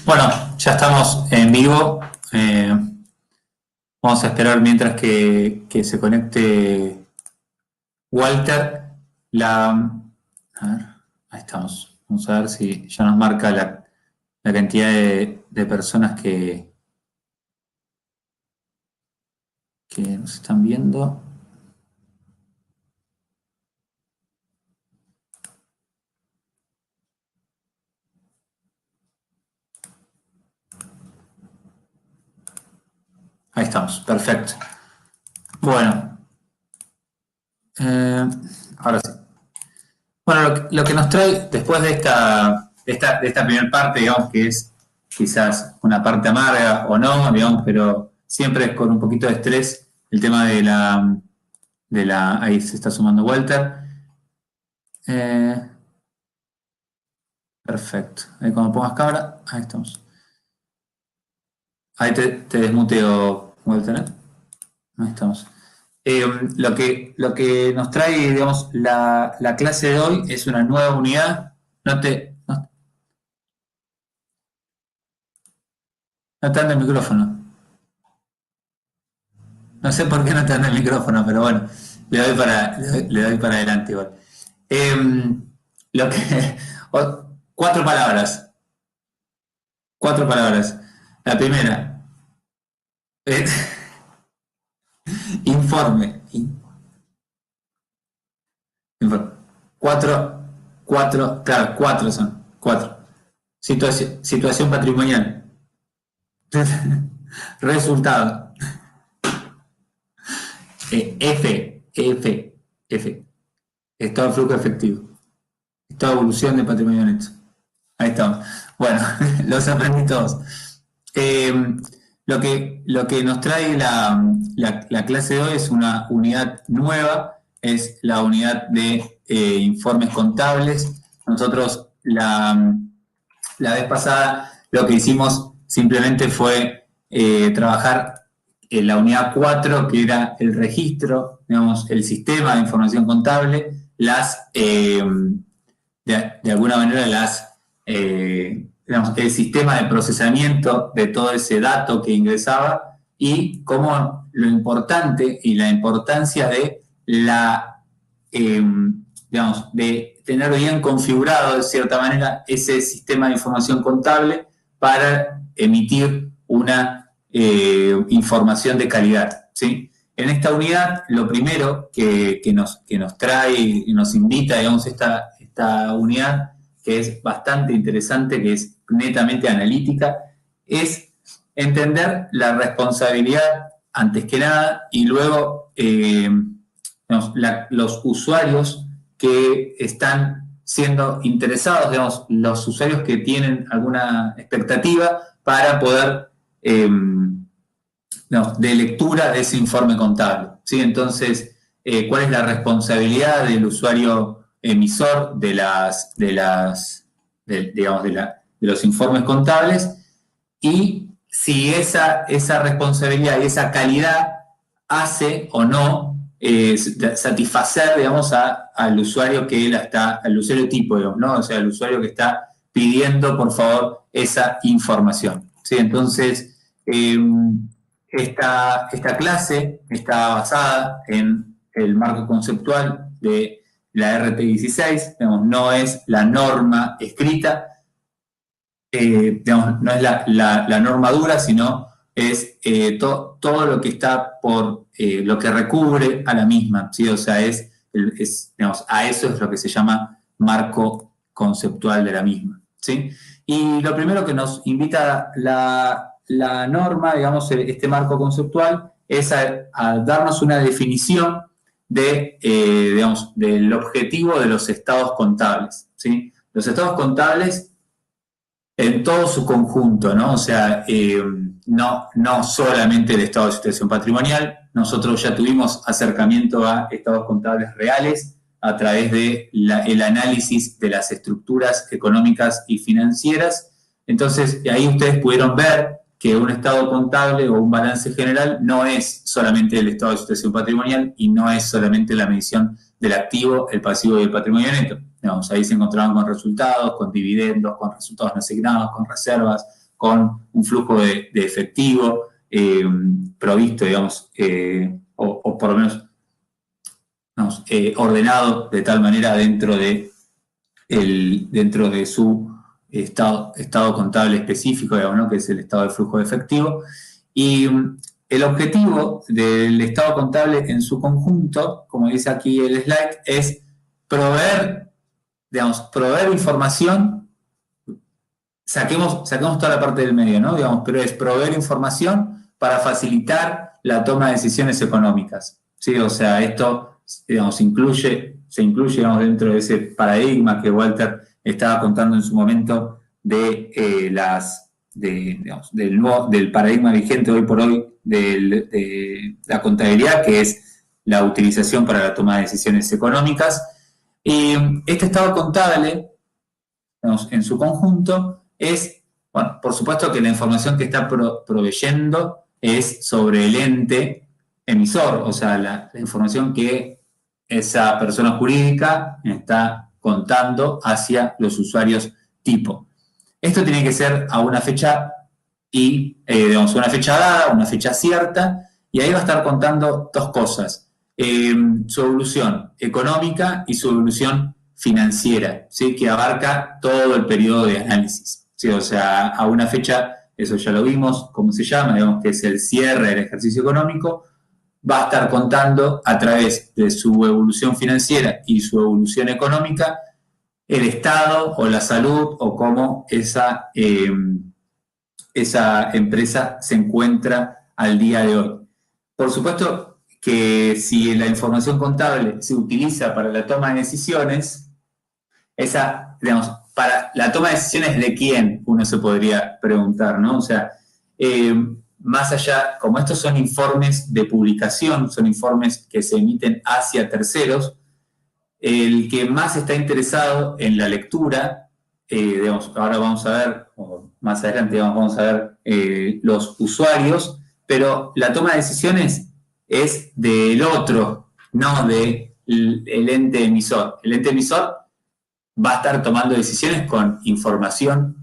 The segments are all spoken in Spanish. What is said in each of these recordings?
Bueno, ya estamos en vivo. Vamos a esperar mientras que se conecte Walter. A ver, ahí estamos. Vamos a ver si ya nos marca la cantidad de personas que nos están viendo. Ahí estamos, perfecto. Bueno, ahora sí. Bueno, lo que nos trae después de esta primera parte, digamos, que es quizás una parte amarga o no, digamos, pero siempre con un poquito de estrés, el tema ahí se está sumando Walter. Perfecto. Ahí cuando pongas cámara, ahí estamos. Ahí te desmuteo, Walter, ¿eh? Ahí estamos. Lo que nos trae, digamos, la clase de hoy es una nueva unidad. No te anda el micrófono. No sé por qué no te anda el micrófono, pero bueno, le doy para adelante igual. Lo que, cuatro palabras. Cuatro palabras. La primera, eh, informe. Informe. Claro, cuatro son. Cuatro. Situación patrimonial. Resultado. F. Estado de flujo efectivo. Estado de evolución de patrimonio neto. Ahí estamos. Bueno, los aprendí todos. Lo que nos trae la clase de hoy es una unidad nueva, es la unidad de informes contables. Nosotros la vez pasada lo que hicimos simplemente fue trabajar en la unidad 4, que era el registro, digamos, el sistema de información contable, de alguna manera digamos, el sistema de procesamiento de todo ese dato que ingresaba y cómo lo importante y la importancia de digamos, de tener bien configurado de cierta manera ese sistema de información contable para emitir una información de calidad, ¿sí? En esta unidad, lo primero que nos trae y nos invita, digamos, esta unidad, que es bastante interesante, que es netamente analítica, es entender la responsabilidad antes que nada y luego digamos, los usuarios que están siendo interesados, digamos, los usuarios que tienen alguna expectativa para poder de lectura de ese informe contable, ¿sí? Entonces, ¿cuál es la responsabilidad del usuario emisor de los informes contables? Y si esa responsabilidad y esa calidad hace o no satisfacer, digamos, al usuario al usuario tipo, digamos, ¿no? O sea, al usuario que está pidiendo, por favor, esa información, ¿sí? Entonces, esta clase está basada en el marco conceptual de la RT16, digamos, no es la norma escrita, digamos, no es la norma dura, sino es todo lo que está por lo que recubre a la misma, ¿sí? O sea, digamos, a eso es lo que se llama marco conceptual de la misma, ¿sí? Y lo primero que nos invita la norma, digamos, este marco conceptual, es a darnos una definición digamos, del objetivo de los estados contables, ¿sí? Los estados contables en todo su conjunto, ¿no? O sea, no solamente el estado de situación patrimonial, nosotros ya tuvimos acercamiento a estados contables reales a través de el análisis de las estructuras económicas y financieras. Entonces, ahí ustedes pudieron ver que un estado contable o un balance general no es solamente el estado de situación patrimonial y no es solamente la medición del activo, el pasivo y el patrimonio neto. Digamos, ahí se encontraban con resultados, con dividendos, con resultados no asignados, con reservas, con un flujo de efectivo provisto, digamos, o por lo menos digamos, ordenado de tal manera dentro de su estado contable específico, digamos, ¿no? Que es el estado de flujo de efectivo. Y el objetivo del estado contable en su conjunto, como dice aquí el slide, es proveer información, saquemos toda la parte del medio, ¿no? Digamos, pero es proveer información para facilitar la toma de decisiones económicas, ¿sí? O sea, esto, digamos, se incluye, digamos, dentro de ese paradigma que Walter estaba contando en su momento del paradigma vigente hoy por hoy de la contabilidad, que es la utilización para la toma de decisiones económicas. Y este estado contable, digamos, en su conjunto, es, bueno, por supuesto que la información que está proveyendo es sobre el ente emisor, o sea, la información que esa persona jurídica está contando hacia los usuarios tipo. Esto tiene que ser a una fecha digamos, una fecha dada, una fecha cierta, y ahí va a estar contando dos cosas: su evolución económica y su evolución financiera, ¿sí? Que abarca todo el periodo de análisis, ¿sí? O sea, a una fecha, eso ya lo vimos, ¿cómo se llama? Digamos que es el cierre del ejercicio económico. Va a estar contando a través de su evolución financiera y su evolución económica el estado o la salud o cómo esa empresa se encuentra al día de hoy. Por supuesto que si la información contable se utiliza para la toma de decisiones, digamos, para la toma de decisiones de quién, uno se podría preguntar, ¿no? O sea, más allá, como estos son informes de publicación, son informes que se emiten hacia terceros, el que más está interesado en la lectura, digamos, ahora vamos a ver, o más adelante digamos, vamos a ver los usuarios, pero la toma de decisiones es del otro, no del ente emisor. El ente emisor va a estar tomando decisiones con información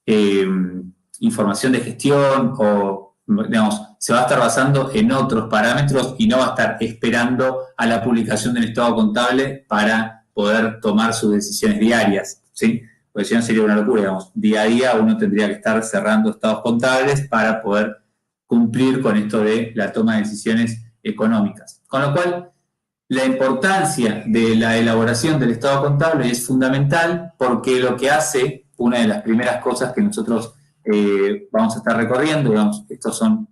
de gestión o, digamos, se va a estar basando en otros parámetros y no va a estar esperando a la publicación del estado contable para poder tomar sus decisiones diarias, ¿sí? Porque si no sería una locura, digamos, día a día uno tendría que estar cerrando estados contables para poder cumplir con esto de la toma de decisiones económicas. Con lo cual, la importancia de la elaboración del estado contable es fundamental porque lo que hace, una de las primeras cosas que nosotros vamos a estar recorriendo, digamos, estos son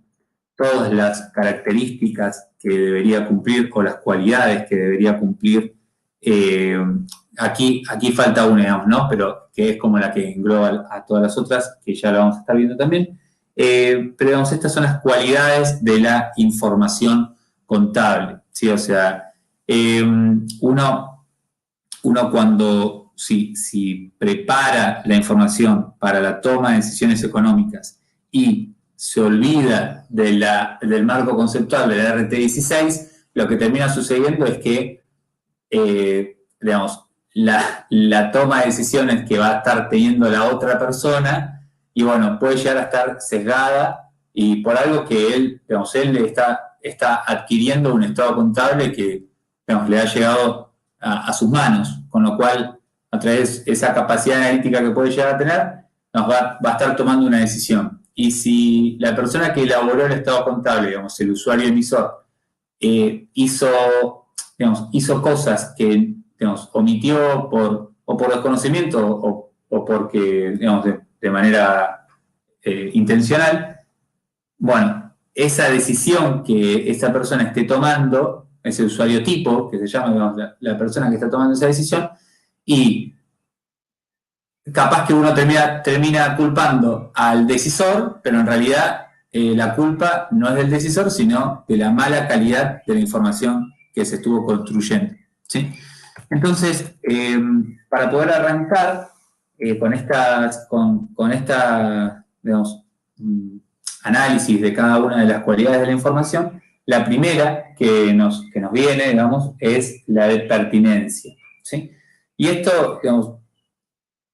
todas las características que debería cumplir o las cualidades que debería cumplir. Aquí falta una, digamos, ¿no? Pero que es como la que engloba a todas las otras, que ya la vamos a estar viendo también. Pero, digamos, estas son las cualidades de la información contable, ¿sí? O sea, uno cuando si prepara la información para la toma de decisiones económicas y se olvida del marco conceptual de la RT16, lo que termina sucediendo es que, digamos, la toma de decisiones que va a estar teniendo la otra persona, y bueno, puede llegar a estar sesgada y por algo que él está adquiriendo un estado contable que, digamos, le ha llegado a sus manos, con lo cual, a través de esa capacidad analítica que puede llegar a tener, nos va a estar tomando una decisión. Y si la persona que elaboró el estado contable, digamos, el usuario emisor, hizo cosas que, digamos, omitió por desconocimiento o porque, digamos, de manera intencional, bueno, esa decisión que esa persona esté tomando, ese usuario tipo, que se llama, digamos, la persona que está tomando esa decisión, y capaz que uno termina culpando al decisor, pero en realidad la culpa no es del decisor, sino de la mala calidad de la información que se estuvo construyendo, ¿sí? Entonces, para poder arrancar con esta, digamos, análisis de cada una de las cualidades de la información, la primera que nos viene, digamos, es la de pertinencia, ¿sí? Y esto, digamos,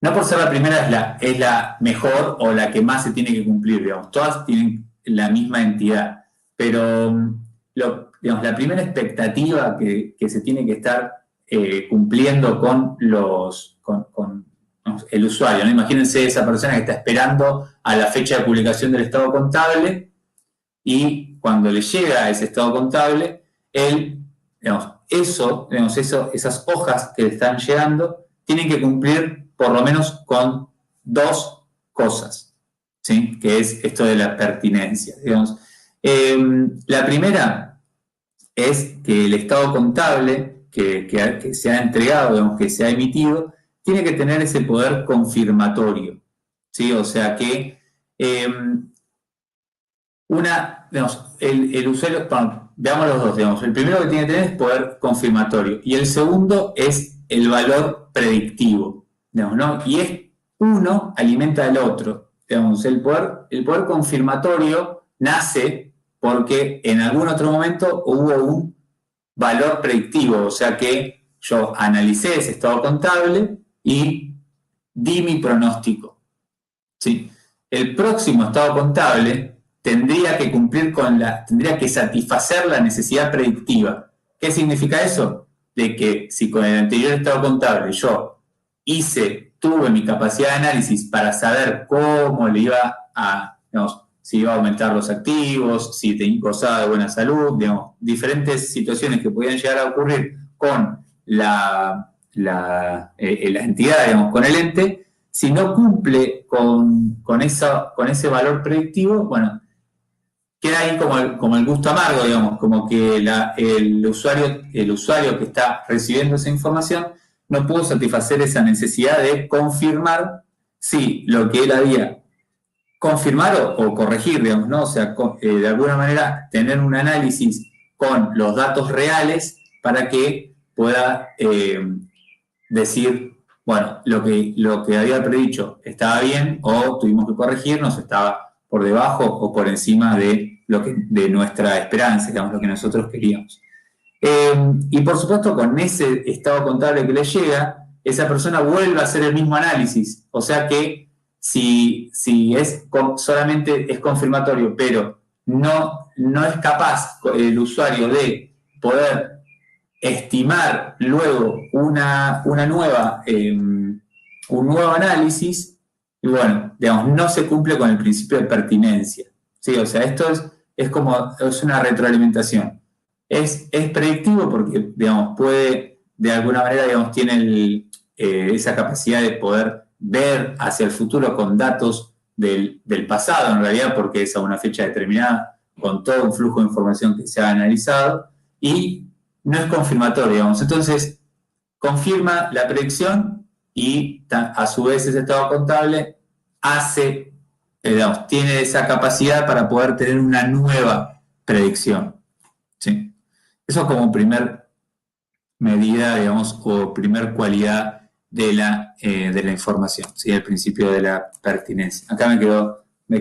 no por ser la primera es la mejor o la que más se tiene que cumplir, digamos. Todas tienen la misma entidad, pero digamos, la primera expectativa que se tiene que estar cumpliendo con digamos, el usuario, ¿no? Imagínense esa persona que está esperando a la fecha de publicación del estado contable y cuando le llega ese estado contable, él, digamos, esas hojas que le están llegando tienen que cumplir por lo menos con dos cosas, ¿sí? Que es esto de la pertinencia, digamos. La primera es que el estado contable que se ha entregado, digamos, que se ha emitido, tiene que tener ese poder confirmatorio, ¿sí? O sea que digamos, el usuario, bueno, veamos los dos, digamos, el primero que tiene que tener es poder confirmatorio y el segundo es el valor predictivo, digamos, ¿no? Y uno alimenta al otro, digamos, el poder confirmatorio nace porque en algún otro momento hubo un valor predictivo, o sea que yo analicé ese estado contable y di mi pronóstico, ¿sí? El próximo estado contable tendría que satisfacer la necesidad predictiva. ¿Qué significa eso? De que si con el anterior estado contable yo tuve mi capacidad de análisis para saber cómo le iba digamos, si iba a aumentar los activos, si gozaba de buena salud, digamos, diferentes situaciones que podían llegar a ocurrir con la entidad, digamos, con el ente, si no cumple con ese valor predictivo, bueno, queda ahí como el gusto amargo, digamos, como que el usuario que está recibiendo esa información no pudo satisfacer esa necesidad de confirmar si lo que él había confirmar o corregir, digamos, ¿no? O sea, de alguna manera tener un análisis con los datos reales para que pueda decir, bueno, lo que había predicho estaba bien o tuvimos que corregirnos, estaba por debajo o por encima de nuestra esperanza, digamos, lo que nosotros queríamos. Y por supuesto, con ese estado contable que le llega, esa persona vuelve a hacer el mismo análisis. O sea que si solamente es confirmatorio, pero no es capaz el usuario de poder estimar luego un nuevo análisis, y bueno, digamos, no se cumple con el principio de pertinencia. ¿Sí? O sea, esto es una retroalimentación. Es predictivo porque, digamos, de alguna manera, digamos, tiene esa capacidad de poder ver hacia el futuro con datos del pasado, en realidad, porque es a una fecha determinada, con todo un flujo de información que se ha analizado, y no es confirmatorio, digamos. Entonces, confirma la predicción y a su vez ese estado contable tiene esa capacidad para poder tener una nueva predicción. ¿Sí? Eso es como primer medida, digamos, o primer cualidad de la información, ¿sí? El principio de la pertinencia. Acá me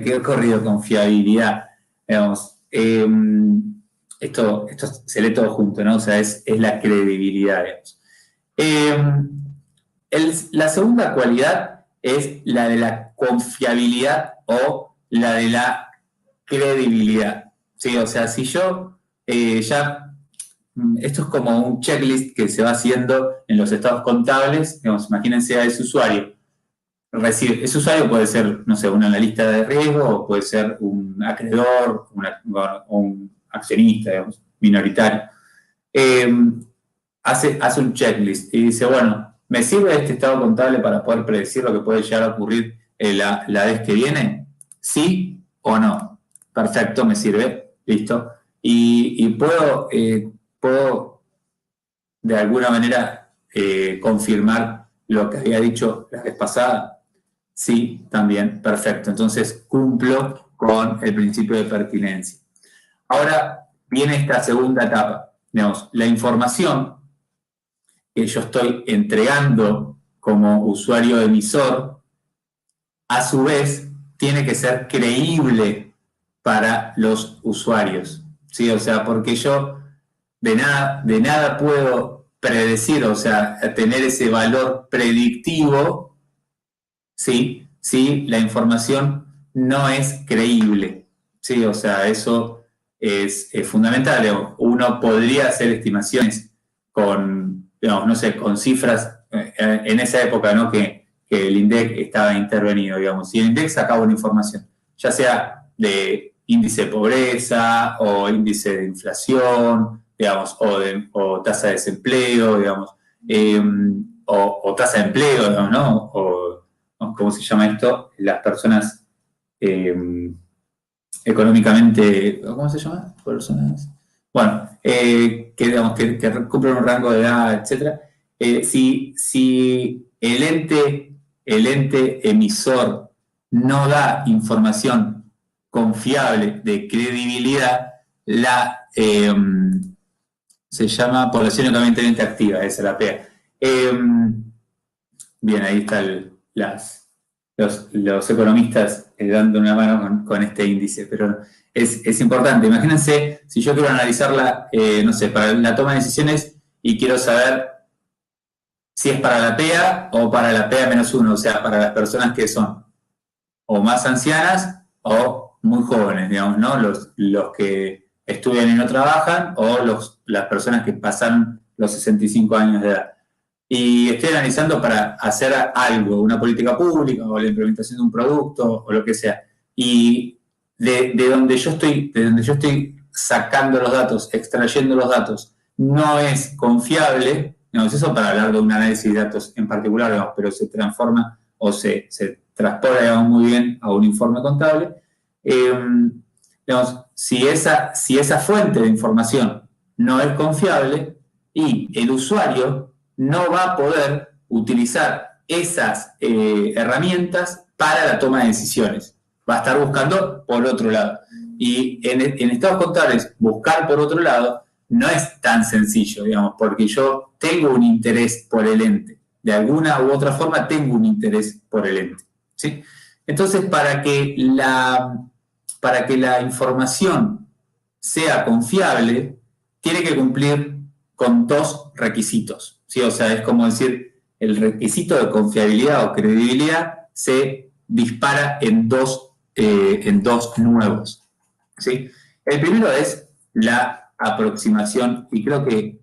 quedo corrido con fiabilidad, digamos. Esto se lee todo junto, ¿no? O sea, es la credibilidad, digamos. La segunda cualidad es la de la confiabilidad o la de la credibilidad, ¿sí? O sea, si yo esto es como un checklist que se va haciendo en los estados contables, digamos, imagínense a ese usuario. Ese usuario puede ser, no sé, un analista de riesgo o puede ser un acreedor o un accionista, digamos, minoritario. Hace un checklist y dice, bueno, ¿me sirve este estado contable para poder predecir lo que puede llegar a ocurrir la vez que viene? ¿Sí o no? Perfecto, me sirve, listo. Y puedo de alguna manera confirmar lo que había dicho la vez pasada. Sí, también, perfecto. Entonces cumplo con el principio de pertinencia. Ahora viene esta segunda etapa. Digamos, la información que yo estoy entregando como usuario emisor, a su vez, tiene que ser creíble para los usuarios, ¿sí? O sea, porque yo de nada puedo predecir, o sea, tener ese valor predictivo sí, la información no es creíble, ¿sí? O sea, eso es fundamental. Digamos. Uno podría hacer estimaciones con, digamos, no sé, con cifras en esa época, ¿no? Que el INDEC estaba intervenido, digamos. Y el INDEC sacaba una información, ya sea de índice de pobreza o índice de inflación, digamos, o tasa de desempleo, digamos, eh, o tasa de empleo, digamos, ¿no? ¿Cómo se llama esto? Las personas eh, económicamente, ¿cómo se llama? Personas, bueno, digamos, que cumplen un rango de edad, etcétera. Si el ente emisor no da información confiable de credibilidad, se llama población económicamente activa, esa es la PEA. Bien, ahí están los economistas dando una mano con este índice, pero es importante. Imagínense si yo quiero analizarla, no sé, para la toma de decisiones y quiero saber si es para la PEA o para la PEA-1, o sea, para las personas que son o más ancianas o muy jóvenes, digamos, ¿no? Los que estudian y no trabajan o las personas que pasan los 65 años de edad. Y estoy analizando para hacer algo, una política pública o la implementación de un producto o lo que sea. Y de donde yo estoy sacando los datos, extrayendo los datos, no es confiable, no es eso para hablar de un análisis de datos en particular, digamos, pero se transforma o se transporta, digamos, muy bien a un informe contable. Digamos, si esa fuente de información no es confiable y el usuario no va a poder utilizar esas herramientas para la toma de decisiones. Va a estar buscando por otro lado. Y en estados contables, buscar por otro lado no es tan sencillo, digamos, porque yo tengo un interés por el ente. De alguna u otra forma tengo un interés por el ente. ¿Sí? Entonces, para que la información sea confiable, tiene que cumplir con dos requisitos. ¿Sí? O sea, es como decir, el requisito de confiabilidad o credibilidad se dispara en dos nuevos. ¿Sí? El primero es la aproximación, y creo que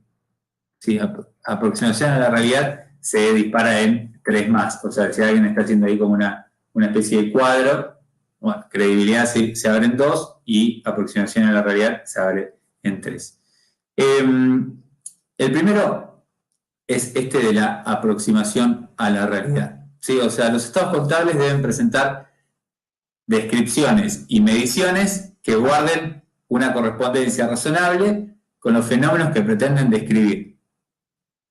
sí, aproximación a la realidad se dispara en 3 más. O sea, si alguien está haciendo ahí como una especie de cuadro, bueno, credibilidad se abre en 2 y aproximación a la realidad se abre en 3. El primero es este de la aproximación a la realidad. ¿Sí? O sea, los estados contables deben presentar descripciones y mediciones que guarden una correspondencia razonable con los fenómenos que pretenden describir.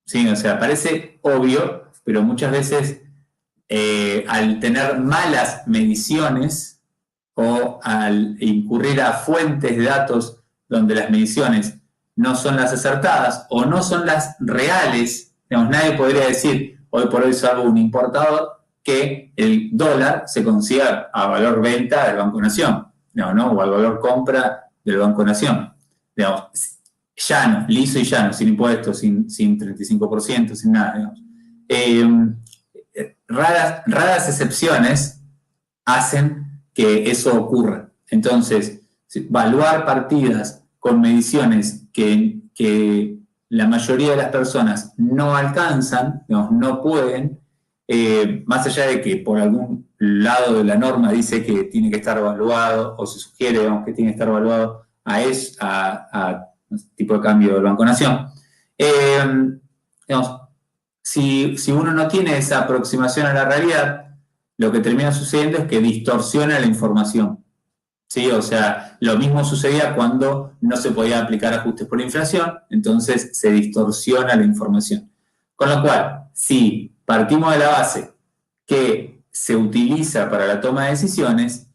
¿Sí? O sea, parece obvio, pero muchas veces al tener malas mediciones o al incurrir a fuentes de datos donde las mediciones no son las acertadas o no son las reales, digamos, nadie podría decir, hoy por hoy salvo un importador, que el dólar se consiga a valor venta del Banco Nación, ¿no? O al valor compra del Banco Nación. Digamos, llano, liso y llano, sin impuestos, sin 35%, sin nada. Raras excepciones hacen que eso ocurra. Entonces, evaluar partidas con mediciones que la mayoría de las personas no alcanzan, no pueden, más allá de que por algún lado de la norma dice que tiene que estar evaluado o se sugiere, digamos, que tiene que estar evaluado a tipo de cambio del Banco Nación. Digamos, si uno no tiene esa aproximación a la realidad, lo que termina sucediendo es que distorsiona la información. ¿Sí? O sea, lo mismo sucedía cuando no se podía aplicar ajustes por inflación, entonces se distorsiona la información. Con lo cual, si partimos de la base que se utiliza para la toma de decisiones,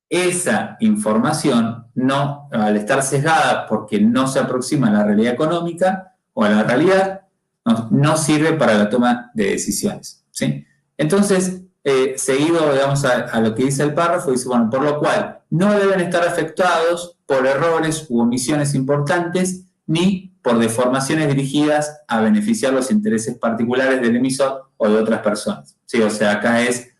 esa información, no, al estar sesgada porque no se aproxima a la realidad económica o a la realidad, no sirve para la toma de decisiones. ¿Sí? Entonces, seguido, digamos, a lo que dice el párrafo, dice, bueno, por lo cual no deben estar afectados por errores u omisiones importantes ni por deformaciones dirigidas a beneficiar los intereses particulares del emisor o de otras personas. ¿Sí? O sea, acá es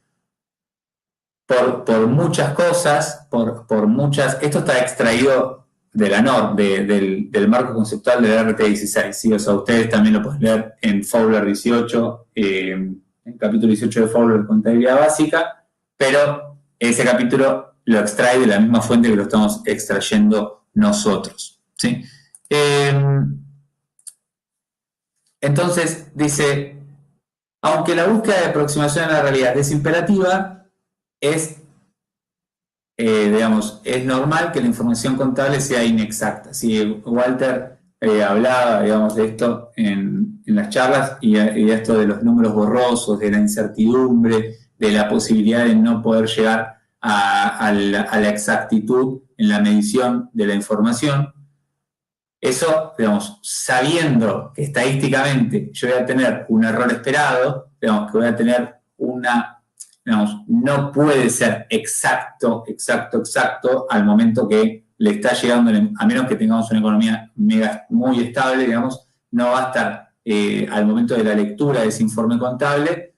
por muchas cosas, por muchas... Esto está extraído de la NOR, del marco conceptual de la RT16, ¿sí? O sea, ustedes también lo pueden leer en Fowler 18, en el capítulo 18 de Fowler, Contabilidad Básica, pero ese capítulo lo extrae de la misma fuente que lo estamos extrayendo nosotros, ¿sí? Entonces, dice, aunque la búsqueda de aproximación a la realidad es imperativa, digamos, es normal que la información contable sea inexacta. Sí, Walter hablaba, digamos, de esto en las charlas y esto de los números borrosos, de la incertidumbre, de la posibilidad de no poder llegar a la exactitud en la medición de la información. Eso, digamos, sabiendo que estadísticamente yo voy a tener un error esperado, digamos, que voy a tener digamos, no puede ser exacto al momento que le está llegando, a menos que tengamos una economía muy estable, digamos, no va a estar al momento de la lectura de ese informe contable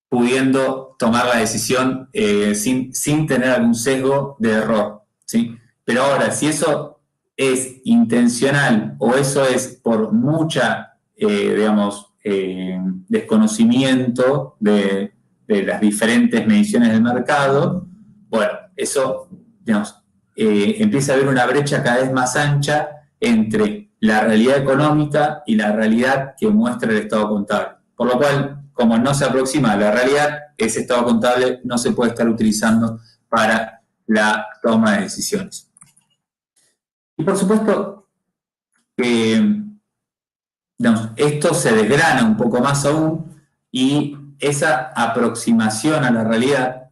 pudiendo tomar la decisión sin tener algún sesgo de error, ¿sí? Pero ahora, si eso es intencional o eso es por mucha, digamos, desconocimiento de las diferentes mediciones del mercado, bueno, eso, digamos, empieza a haber una brecha cada vez más ancha entre la realidad económica y la realidad que muestra el estado contable. Por lo cual, como no se aproxima a la realidad, ese estado contable no se puede estar utilizando para la toma de decisiones. Y por supuesto, digamos, esto se desgrana un poco más aún y esa aproximación a la realidad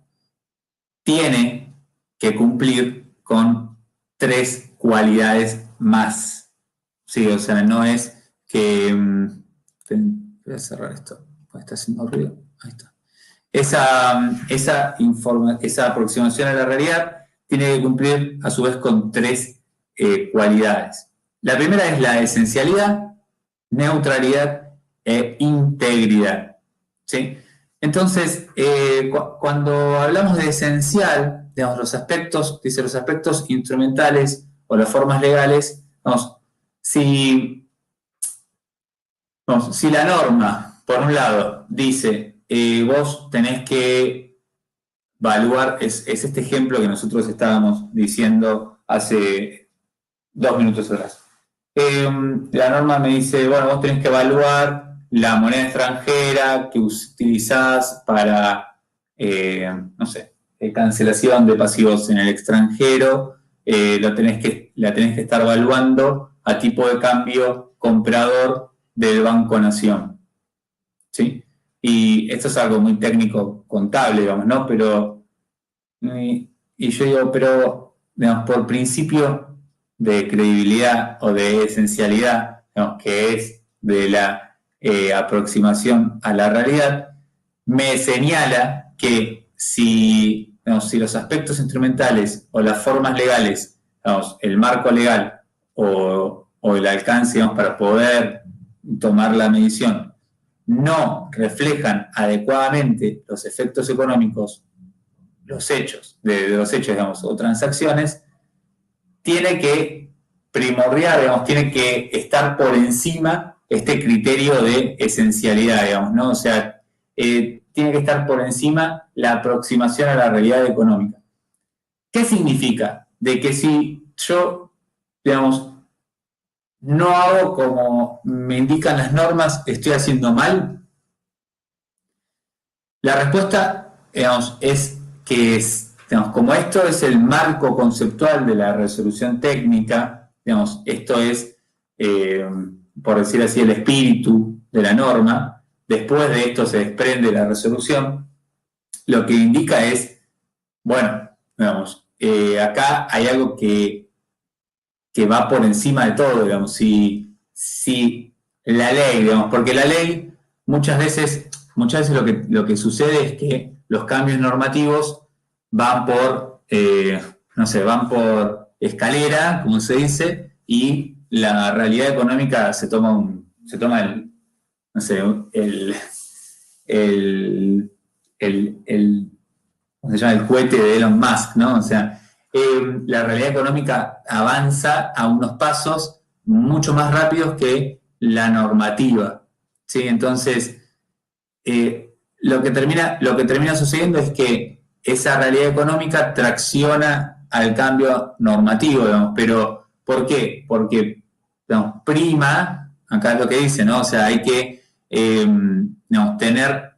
tiene que cumplir con 3 cualidades más. Sí, o sea, no es que... voy a cerrar esto, está haciendo ruido. Ahí está. Esa aproximación a la realidad tiene que cumplir a su vez con 3 cualidades. La primera es la esencialidad, neutralidad e integridad, ¿sí? Entonces, cuando hablamos de esencial, digamos, los aspectos instrumentales o las formas legales, si la norma, por un lado, dice vos tenés que evaluar, es este ejemplo que nosotros estábamos diciendo hace 2 minutos atrás. La norma me dice, bueno, vos tenés que evaluar la moneda extranjera que utilizás para, no sé, cancelación de pasivos en el extranjero, la tenés que estar evaluando a tipo de cambio comprador del Banco Nación, ¿sí? Y esto es algo muy técnico contable, digamos, ¿no? Pero, y yo digo, pero, digamos, por principio de credibilidad o de esencialidad, digamos, que es de la aproximación a la realidad, me señala que si los aspectos instrumentales o las formas legales, digamos, el marco legal o el alcance, digamos, para poder tomar la medición, no reflejan adecuadamente los efectos económicos, los hechos, de los hechos, digamos, o transacciones, tiene que primordial, digamos, tiene que estar por encima este criterio de esencialidad, digamos, ¿no? O sea, tiene que estar por encima la aproximación a la realidad económica. ¿Qué significa? De que si yo, digamos, no hago como me indican las normas, ¿estoy haciendo mal? La respuesta, digamos, es que digamos, como esto es el marco conceptual de la resolución técnica, digamos, esto es, por decir así, el espíritu de la norma, después de esto se desprende la resolución, lo que indica es, bueno, digamos, acá hay algo que va por encima de todo, digamos, si la ley, digamos, porque la ley muchas veces lo que sucede es que los cambios normativos van por, no sé, van por escalera, como se dice, y la realidad económica se toma el, no sé, el ¿cómo se llama? El cohete de Elon Musk, ¿no? O sea, la realidad económica avanza a unos pasos mucho más rápidos que la normativa, ¿sí? Entonces, lo que termina sucediendo es que esa realidad económica tracciona al cambio normativo, digamos, pero ¿por qué? Porque, digamos, prima, acá es lo que dice, ¿no? O sea, hay que digamos, tener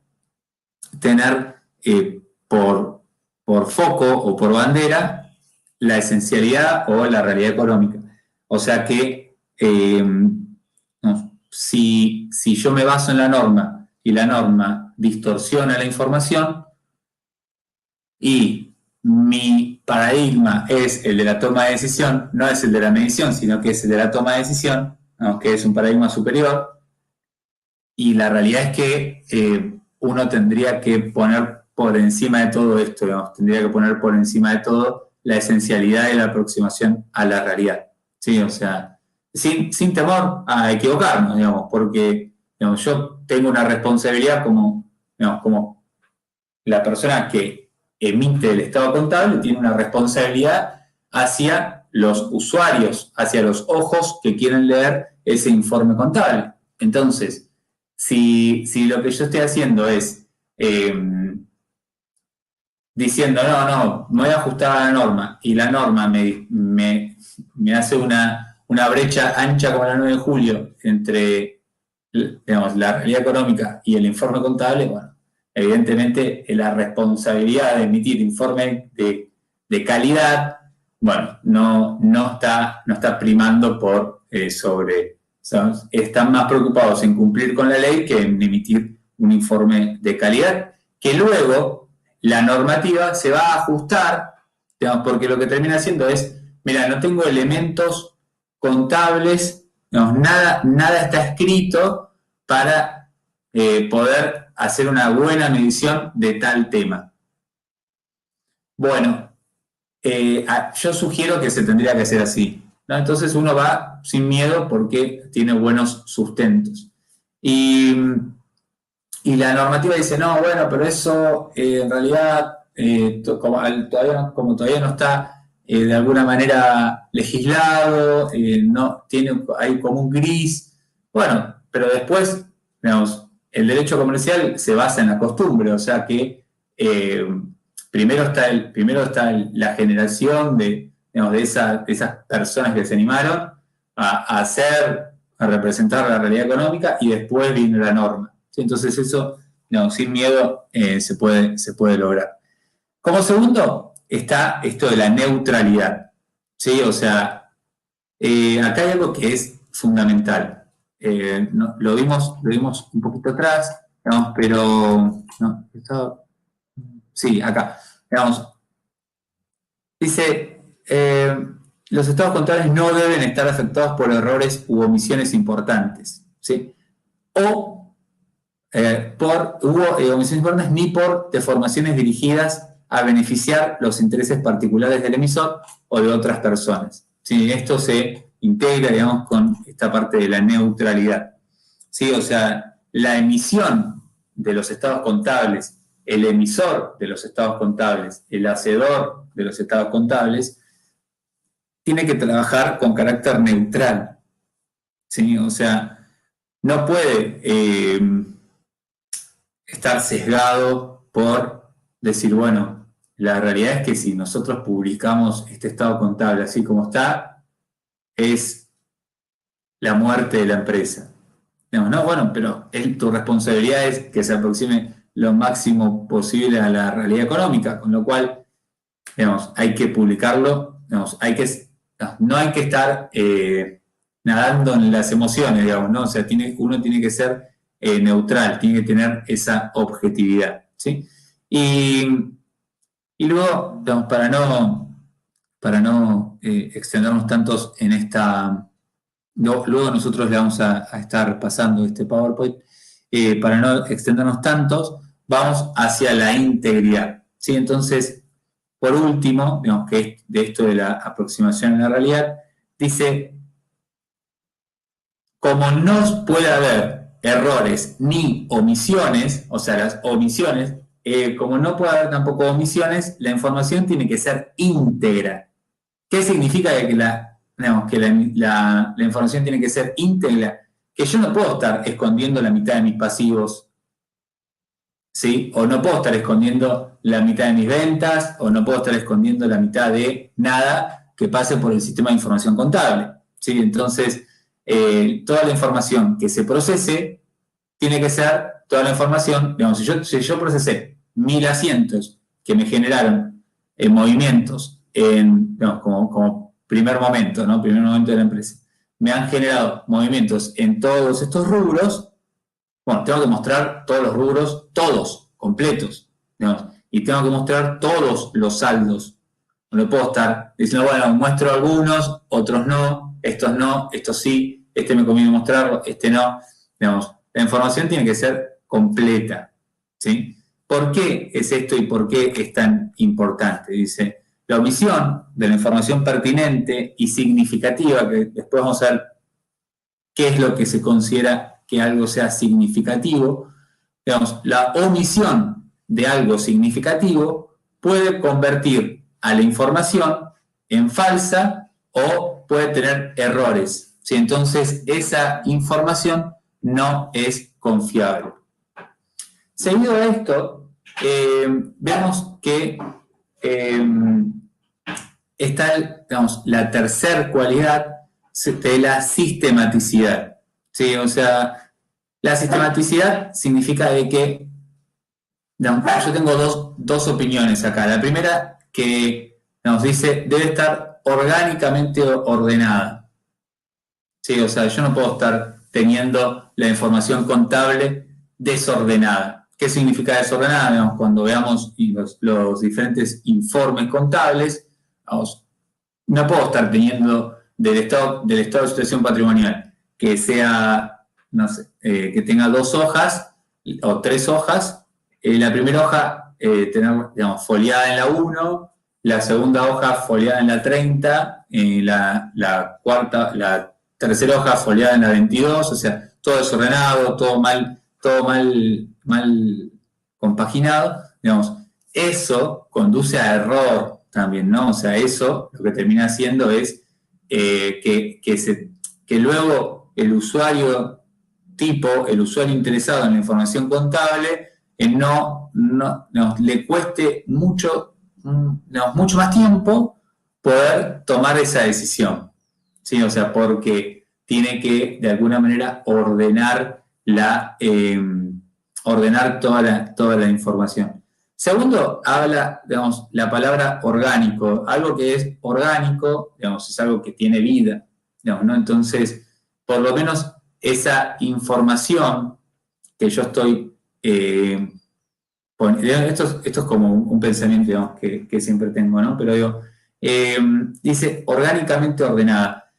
por foco o por bandera la esencialidad o la realidad económica. O sea que no, si yo me baso en la norma y la norma distorsiona la información y mi paradigma es el de la toma de decisión, no es el de la medición, sino que es el de la toma de decisión, ¿no? Que es un paradigma superior, y la realidad es que uno tendría que poner por encima de todo esto, digamos, tendría que poner por encima de todo la esencialidad de la aproximación a la realidad. ¿Sí? O sea, sin temor a equivocarnos, digamos, porque digamos, yo tengo una responsabilidad digamos, como la persona que emite el estado contable tiene una responsabilidad hacia los usuarios, hacia los ojos que quieren leer ese informe contable. Entonces, si lo que yo estoy haciendo es diciendo, no, me voy a ajustar a la norma y la norma me hace una brecha ancha como la 9 de julio entre digamos, la realidad económica y el informe contable, bueno, evidentemente la responsabilidad de emitir informe de calidad, bueno, no está primando por sobre, ¿sabes? Están más preocupados en cumplir con la ley que en emitir un informe de calidad, que luego la normativa se va a ajustar, digamos, porque lo que termina haciendo es, mira, no tengo elementos contables, digamos, nada está escrito para poder hacer una buena medición de tal tema. Bueno, yo sugiero que se tendría que hacer así, ¿no? Entonces uno va sin miedo porque tiene buenos sustentos. Y la normativa dice, no, bueno, pero eso en realidad, como todavía no está de alguna manera legislado, no, hay como un gris. Bueno, pero después, digamos, el derecho comercial se basa en la costumbre, o sea que primero está la generación digamos, de esas personas que se animaron a representar la realidad económica y después vino la norma. ¿Sí? Entonces eso, no, sin miedo, se puede lograr. Como segundo, está esto de la neutralidad. ¿Sí? O sea, acá hay algo que es fundamental. Lo vimos un poquito atrás, digamos, pero... No, sí, acá. Digamos, dice, los estados contables no deben estar afectados por errores u omisiones importantes. ¿Sí? O omisiones importantes ni por deformaciones dirigidas a beneficiar los intereses particulares del emisor o de otras personas. ¿Sí? Esto se integra, digamos, con esta parte de la neutralidad. ¿Sí? O sea, la emisión de los estados contables, el emisor de los estados contables, el hacedor de los estados contables, tiene que trabajar con carácter neutral. ¿Sí? O sea, no puede estar sesgado por decir, bueno, la realidad es que si nosotros publicamos este estado contable así como está, es la muerte de la empresa. Digamos, no, bueno, pero tu responsabilidad es que se aproxime lo máximo posible a la realidad económica, con lo cual, digamos, hay que publicarlo, digamos, no hay que estar nadando en las emociones, digamos, ¿no? O sea, uno tiene que ser neutral, tiene que tener esa objetividad, ¿sí? Y luego, digamos, para no extendernos tantos en esta... Luego nosotros le vamos a estar pasando este PowerPoint. Para no extendernos tantos, vamos hacia la integridad, ¿sí? Entonces, por último, digamos que es de esto de la aproximación a la realidad, dice, como no puede haber errores ni omisiones, o sea, las omisiones, como no puede haber tampoco omisiones, la información tiene que ser íntegra. ¿Qué significa que la información tiene que ser íntegra? Que yo no puedo estar escondiendo la mitad de mis pasivos, ¿sí? O no puedo estar escondiendo la mitad de mis ventas, o no puedo estar escondiendo la mitad de nada que pase por el sistema de información contable, ¿sí? Entonces, toda la información que se procese tiene que ser toda la información, digamos, si yo procesé 1000 asientos que me generaron movimientos digamos, como primer momento, ¿no? Primer momento de la empresa, me han generado movimientos en todos estos rubros. Bueno, tengo que mostrar todos los rubros, todos, completos, digamos, y tengo que mostrar todos los saldos. No puedo estar diciendo, bueno, muestro algunos, otros no, estos sí, este me conviene mostrarlo, este no. Digamos, la información tiene que ser completa, ¿sí? ¿Por qué es esto y por qué es tan importante? Dice, la omisión de la información pertinente y significativa, que después vamos a ver qué es lo que se considera que algo sea significativo. Digamos, la omisión de algo significativo puede convertir a la información en falsa o puede tener errores, ¿sí? Entonces, esa información no es confiable. Seguido de esto, vemos que está, digamos, la tercera cualidad de la sistematicidad, ¿sí? O sea, la sistematicidad significa de que, digamos, yo tengo dos opiniones acá. La primera que nos dice debe estar orgánicamente ordenada, ¿sí? O sea, yo no puedo estar teniendo la información contable desordenada. ¿Qué significa desordenada? Digamos, cuando veamos los diferentes informes contables, vamos, no puedo estar teniendo del estado de situación patrimonial que sea, no sé, que tenga 2 hojas o 3 hojas. La primera hoja tener, digamos, foliada en la 1, la segunda hoja foliada en la 30, la tercera hoja foliada en la 22, o sea, todo desordenado, todo mal compaginado, digamos, eso conduce a error también, ¿no? O sea, eso lo que termina haciendo es que luego el usuario el usuario interesado en la información contable, le cueste mucho más tiempo poder tomar esa decisión, ¿sí? O sea, porque tiene que, de alguna manera, ordenar toda la información. Segundo, habla, digamos, la palabra orgánico. Algo que es orgánico, digamos, es algo que tiene vida, digamos, ¿no? Entonces, por lo menos esa información que yo estoy esto es como un pensamiento, digamos, que siempre tengo, ¿no? Pero digo, dice orgánicamente ordenada.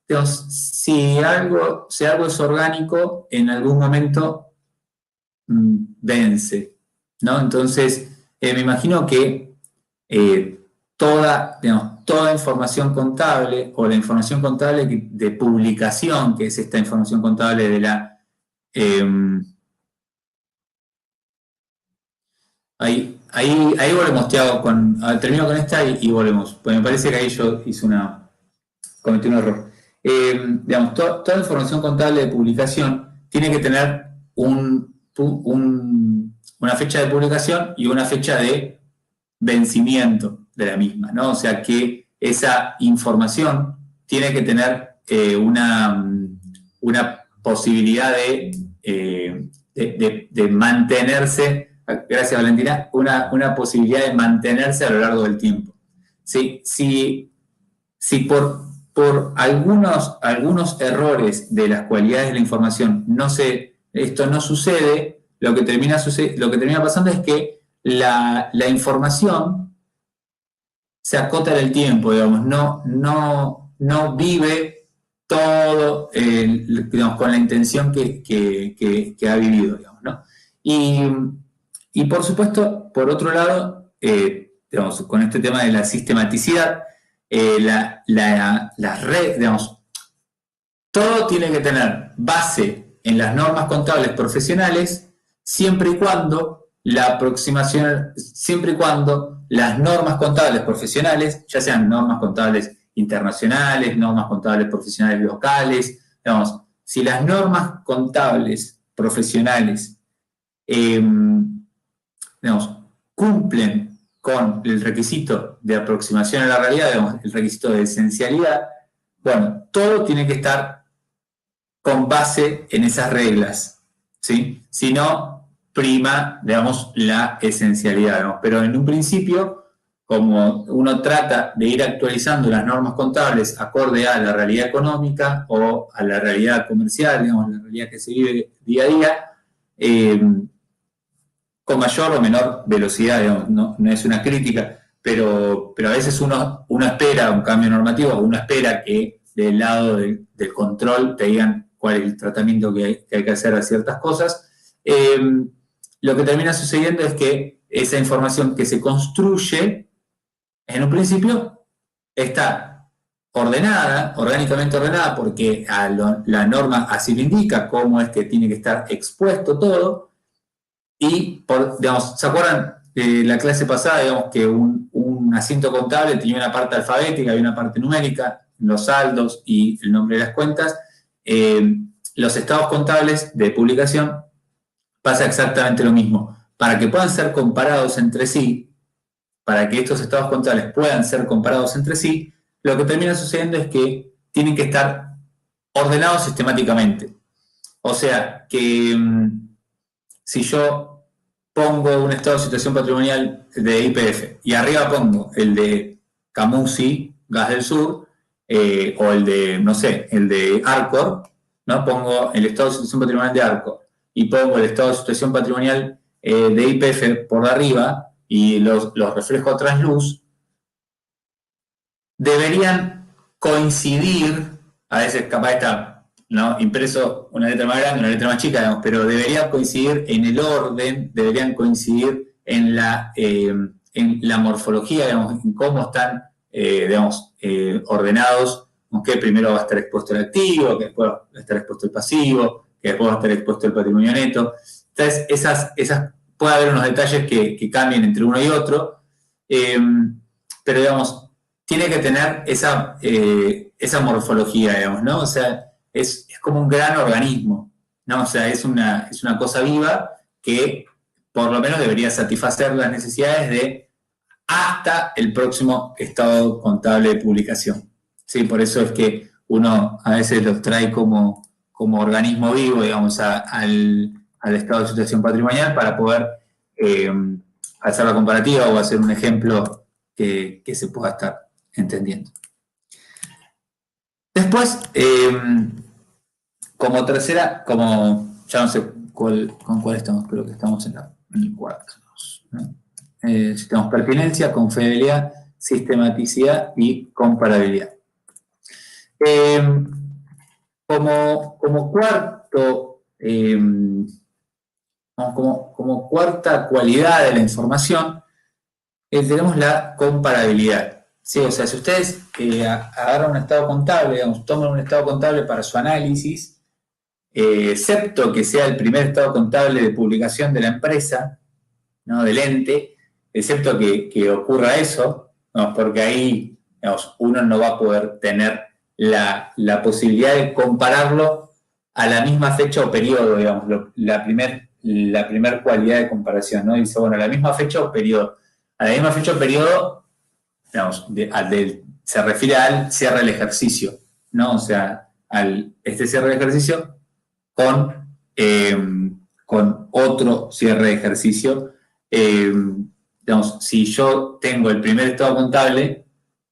Digamos, si algo es orgánico, en algún momento vence, ¿no? Entonces, me imagino que toda información contable o la información contable de publicación, que es esta información contable de la... Ahí volvemos, Tiago, termino con esta y volvemos, pues me parece que ahí yo cometí un error. Digamos, toda información contable de publicación tiene que tener una fecha de publicación y una fecha de vencimiento de la misma, ¿no? O sea que esa información tiene que tener una posibilidad de mantenerse, gracias Valentina, una posibilidad de mantenerse a lo largo del tiempo. Si por algunos errores de las cualidades de la información esto no sucede, lo que termina pasando es que la información se acota en el tiempo, digamos, no vive todo, digamos, con la intención que ha vivido, digamos, ¿no? Y por supuesto, por otro lado, digamos, con este tema de la sistematicidad, las redes, digamos, todo tiene que tener base en las normas contables profesionales, siempre y cuando la aproximación, siempre y cuando las normas contables profesionales, ya sean normas contables internacionales, normas contables profesionales locales, digamos, si las normas contables profesionales digamos, cumplen con el requisito de aproximación a la realidad, digamos, el requisito de esencialidad, bueno, todo tiene que estar con base en esas reglas, ¿sí? Si no, prima, digamos, la esencialidad, digamos. Pero en un principio, como uno trata de ir actualizando las normas contables acorde a la realidad económica o a la realidad comercial, digamos, la realidad que se vive día a día, con mayor o menor velocidad, digamos, no es una crítica, pero a veces uno espera un cambio normativo, uno espera que del lado del control te digan cuál es el tratamiento que hay que hacer a ciertas cosas. Lo que termina sucediendo es que esa información que se construye, en un principio, está ordenada, orgánicamente ordenada, porque la norma así lo indica, cómo es que tiene que estar expuesto todo. Y, digamos, ¿se acuerdan de la clase pasada, digamos, que un asiento contable tenía una parte alfabética y una parte numérica, los saldos y el nombre de las cuentas? Los estados contables de publicación pasa exactamente lo mismo. Para que puedan ser comparados entre sí, para que estos estados contables puedan ser comparados entre sí, lo que termina sucediendo es que tienen que estar ordenados sistemáticamente. O sea, que si yo pongo un estado de situación patrimonial de YPF y arriba pongo el de Camusi, Gas del Sur, o el de, no sé, el de Arcor, ¿no? Pongo el estado de situación patrimonial de Arcor y pongo el estado de situación patrimonial de YPF por arriba y los reflejo a trasluz, deberían coincidir, a veces capaz está, ¿no?, impreso una letra más grande, una letra más chica, digamos, pero deberían coincidir en el orden, deberían coincidir en la morfología, digamos, en cómo están, digamos, ordenados, que primero va a estar expuesto el activo, que después va a estar expuesto el pasivo, que después va a estar expuesto el patrimonio neto. Entonces, puede haber unos detalles que cambien entre uno y otro, pero digamos, tiene que tener esa morfología, digamos, ¿no? O sea, es como un gran organismo, ¿no? O sea, es una cosa viva que por lo menos debería satisfacer las necesidades de hasta el próximo estado contable de publicación. Sí, por eso es que uno a veces los trae como organismo vivo, digamos, al estado de situación patrimonial para poder hacer la comparativa o hacer un ejemplo que se pueda estar entendiendo. Después, como tercera, ya no sé con cuál estamos, creo que estamos en el cuarto, ¿no? Tenemos pertinencia, confiabilidad, sistematicidad y comparabilidad. Como cuarta cualidad de la información, tenemos la comparabilidad. Sí, o sea, si ustedes agarran un estado contable, digamos, toman un estado contable para su análisis, excepto que sea el primer estado contable de publicación de la empresa, ¿no?, del ente, excepto que ocurra eso, ¿no?, porque ahí, digamos, uno no va a poder tener la posibilidad de compararlo a la misma fecha o periodo, digamos, la primer cualidad de comparación, ¿no? Dice, bueno, a la misma fecha o periodo. A la misma fecha o periodo, digamos, se refiere al cierre del ejercicio, ¿no? O sea, este cierre de ejercicio con otro cierre de ejercicio. Digamos, si yo tengo el primer estado contable,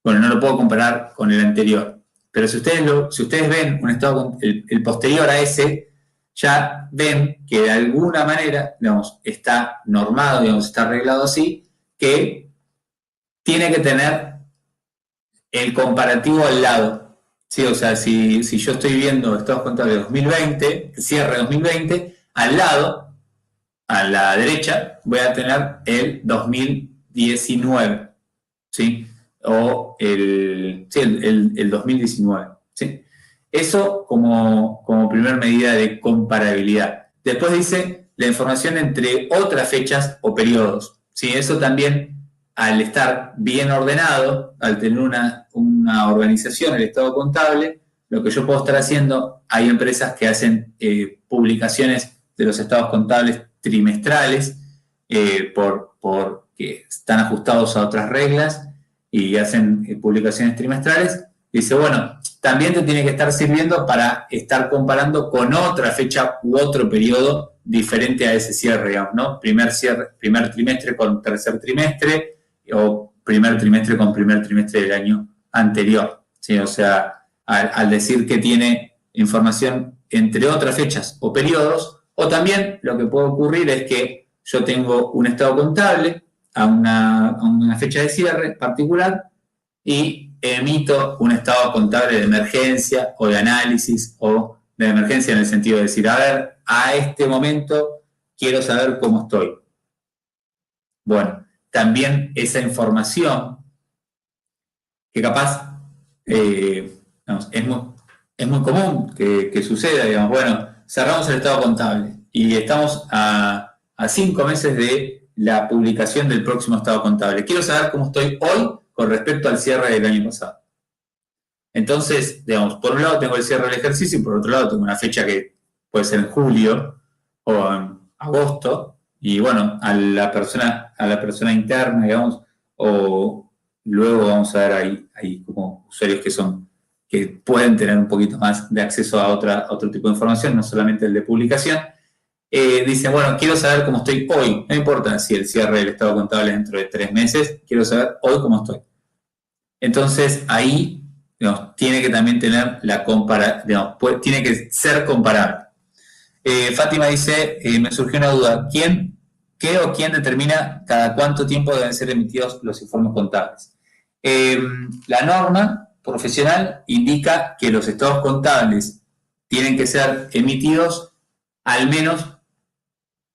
bueno, no lo puedo comparar con el anterior. Pero si ustedes ven un estado, el posterior a ese, ya ven que de alguna manera, digamos, está normado, digamos, está arreglado así, que tiene que tener el comparativo al lado. ¿Sí? O sea, si yo estoy viendo estados contables de 2020, cierre de 2020, al lado, a la derecha, voy a tener el 2019, ¿sí? O el 2019, ¿sí? Eso como primer medida de comparabilidad. Después dice la información entre otras fechas o periodos. ¿Sí? Eso también, al estar bien ordenado, al tener una organización, el estado contable, lo que yo puedo estar haciendo, hay empresas que hacen publicaciones de los estados contables trimestrales porque están ajustados a otras reglas y hacen publicaciones trimestrales. Dice, bueno, también te tiene que estar sirviendo para estar comparando con otra fecha u otro periodo diferente a ese cierre, digamos, ¿no? Primer trimestre con tercer trimestre o primer trimestre con primer trimestre del año anterior, ¿sí? O sea, al decir que tiene información entre otras fechas o periodos, o también lo que puede ocurrir es que yo tengo un estado contable a una fecha de cierre particular y emito un estado contable de emergencia o de análisis o de emergencia en el sentido de decir, a ver, a este momento quiero saber cómo estoy. Bueno, también esa información que capaz digamos, es muy común que suceda, digamos, bueno, cerramos el estado contable y estamos a 5 meses de la publicación del próximo estado contable. Quiero saber cómo estoy hoy con respecto al cierre del año pasado. Entonces, digamos, por un lado tengo el cierre del ejercicio y por otro lado tengo una fecha que puede ser en julio o en agosto y bueno, a la persona interna, digamos, o luego vamos a ver hay como usuarios que pueden tener un poquito más de acceso a otro tipo de información, no solamente el de publicación. Dicen, bueno, quiero saber cómo estoy hoy. No importa si el cierre del estado contable es dentro de 3 meses, quiero saber hoy cómo estoy. Entonces, ahí, digamos, tiene que también tener tiene que ser comparable. Fátima dice, me surgió una duda, ¿qué o quién determina cada cuánto tiempo deben ser emitidos los informes contables? La norma profesional indica que los estados contables tienen que ser emitidos al menos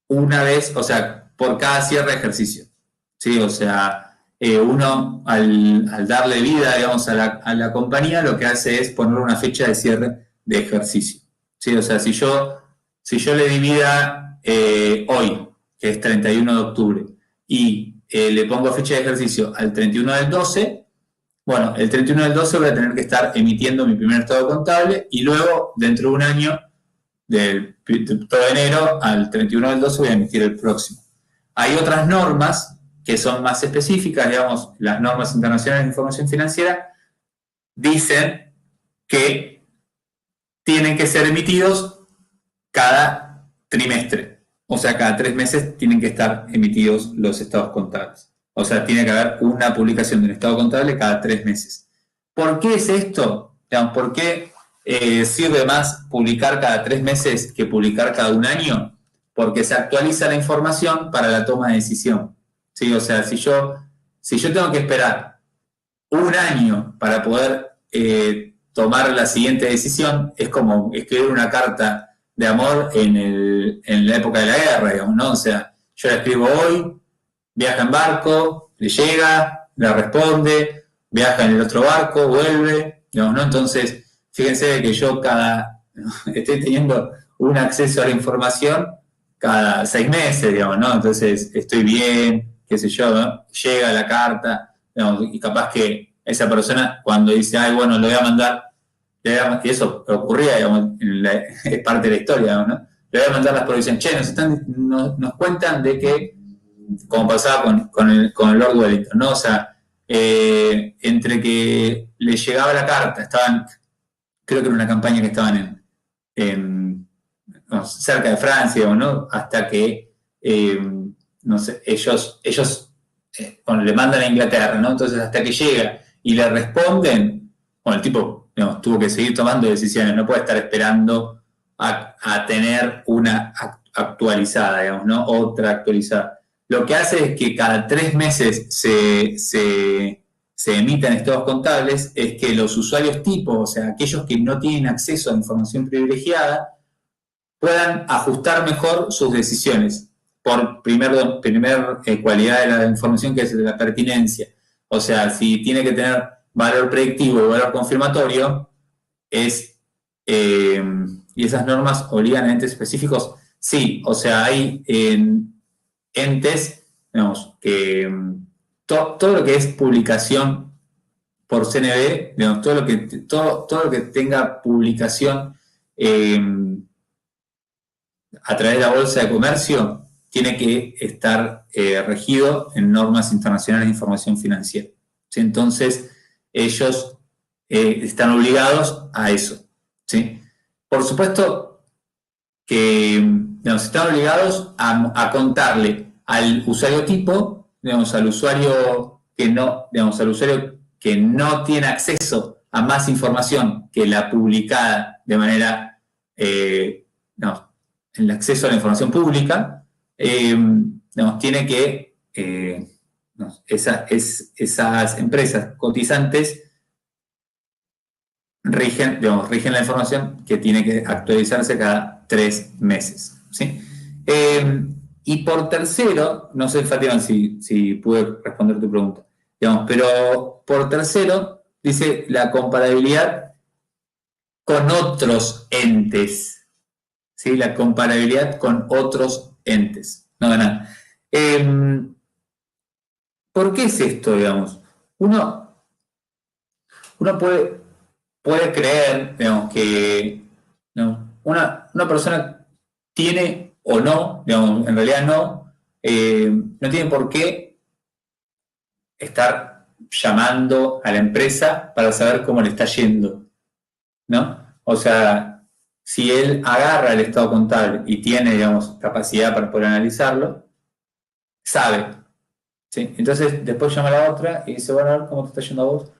una vez, o sea, por cada cierre de ejercicio. ¿Sí? O sea, uno al darle vida, digamos, a la compañía, lo que hace es poner una fecha de cierre de ejercicio. ¿Sí? O sea, si yo le di vida hoy, que es 31 de octubre, y le pongo fecha de ejercicio al 31 del 12, bueno, el 31 del 12 voy a tener que estar emitiendo mi primer estado contable y luego, dentro de un año, del todo enero al 31 del 12 voy a emitir el próximo. Hay otras normas que son más específicas, digamos, las normas internacionales de información financiera dicen que tienen que ser emitidos cada trimestre. O sea, cada 3 meses tienen que estar emitidos los estados contables. O sea, tiene que haber una publicación de un estado contable cada 3 meses. ¿Por qué es esto? Digamos, ¿por qué sirve más publicar cada 3 meses que publicar cada un año? Porque se actualiza la información para la toma de decisión. ¿Sí? O sea, si yo tengo que esperar un año para poder tomar la siguiente decisión, es como escribir una carta de amor en la época de la guerra, digamos, ¿no? O sea, yo la escribo hoy, viaja en barco, le llega, la responde, viaja en el otro barco, vuelve, digamos, ¿no? Entonces, fíjense que yo estoy teniendo un acceso a la información cada 6 meses, digamos, ¿no? Entonces, estoy bien, qué sé yo, ¿no? Llega la carta, digamos, y capaz que esa persona cuando dice, ay, bueno, lo voy a mandar, y eso ocurría, digamos, es parte de la historia, digamos, ¿no? Le voy a mandar las provisiones. Che, nos cuentan de que, como pasaba con el Lord Wellington, ¿no? O sea, entre que le llegaba la carta, creo que era una campaña que estaban cerca de Francia, ¿no? Hasta que, no sé, ellos le mandan a Inglaterra, ¿no? Entonces, hasta que llega y le responden, bueno, el tipo, digamos, tuvo que seguir tomando decisiones, no puede estar esperando a tener una actualizada, digamos, ¿no? Otra actualizada. Lo que hace es que cada 3 meses se emitan estados contables, es que los usuarios tipo, o sea, aquellos que no tienen acceso a información privilegiada, puedan ajustar mejor sus decisiones por primer cualidad de la información, que es de la pertinencia. O sea, si tiene que tener valor predictivo y valor confirmatorio, y esas normas obligan a entes específicos sí, o sea, hay entes, digamos, que todo lo que es publicación por CNB, digamos, todo lo que tenga publicación eh, a través de la Bolsa de Comercio tiene que estar regido en normas internacionales de información financiera. ¿Sí? Entonces, ellos están obligados a eso. ¿Sí? Por supuesto que digamos, están obligados a contarle al usuario tipo, digamos, al usuario que no tiene acceso a más información que la publicada de manera no, el acceso a la información pública, digamos, tiene que esas empresas cotizantes rigen la información que tiene que actualizarse cada 3 meses. ¿Sí? Y por tercero, no sé, Fátima, si pude responder tu pregunta, digamos, pero por tercero, dice la comparabilidad con otros entes. ¿Sí? La comparabilidad con otros entes. No, nada. ¿Por qué es esto, digamos? Uno puede creer, digamos, que ¿no? una persona tiene o no, digamos, en realidad no tiene por qué estar llamando a la empresa para saber cómo le está yendo, ¿no? O sea, si él agarra el estado contable y tiene, digamos, capacidad para poder analizarlo, sabe, ¿sí? Entonces, después llama a la otra y dice, bueno, a ver cómo te está yendo a vos.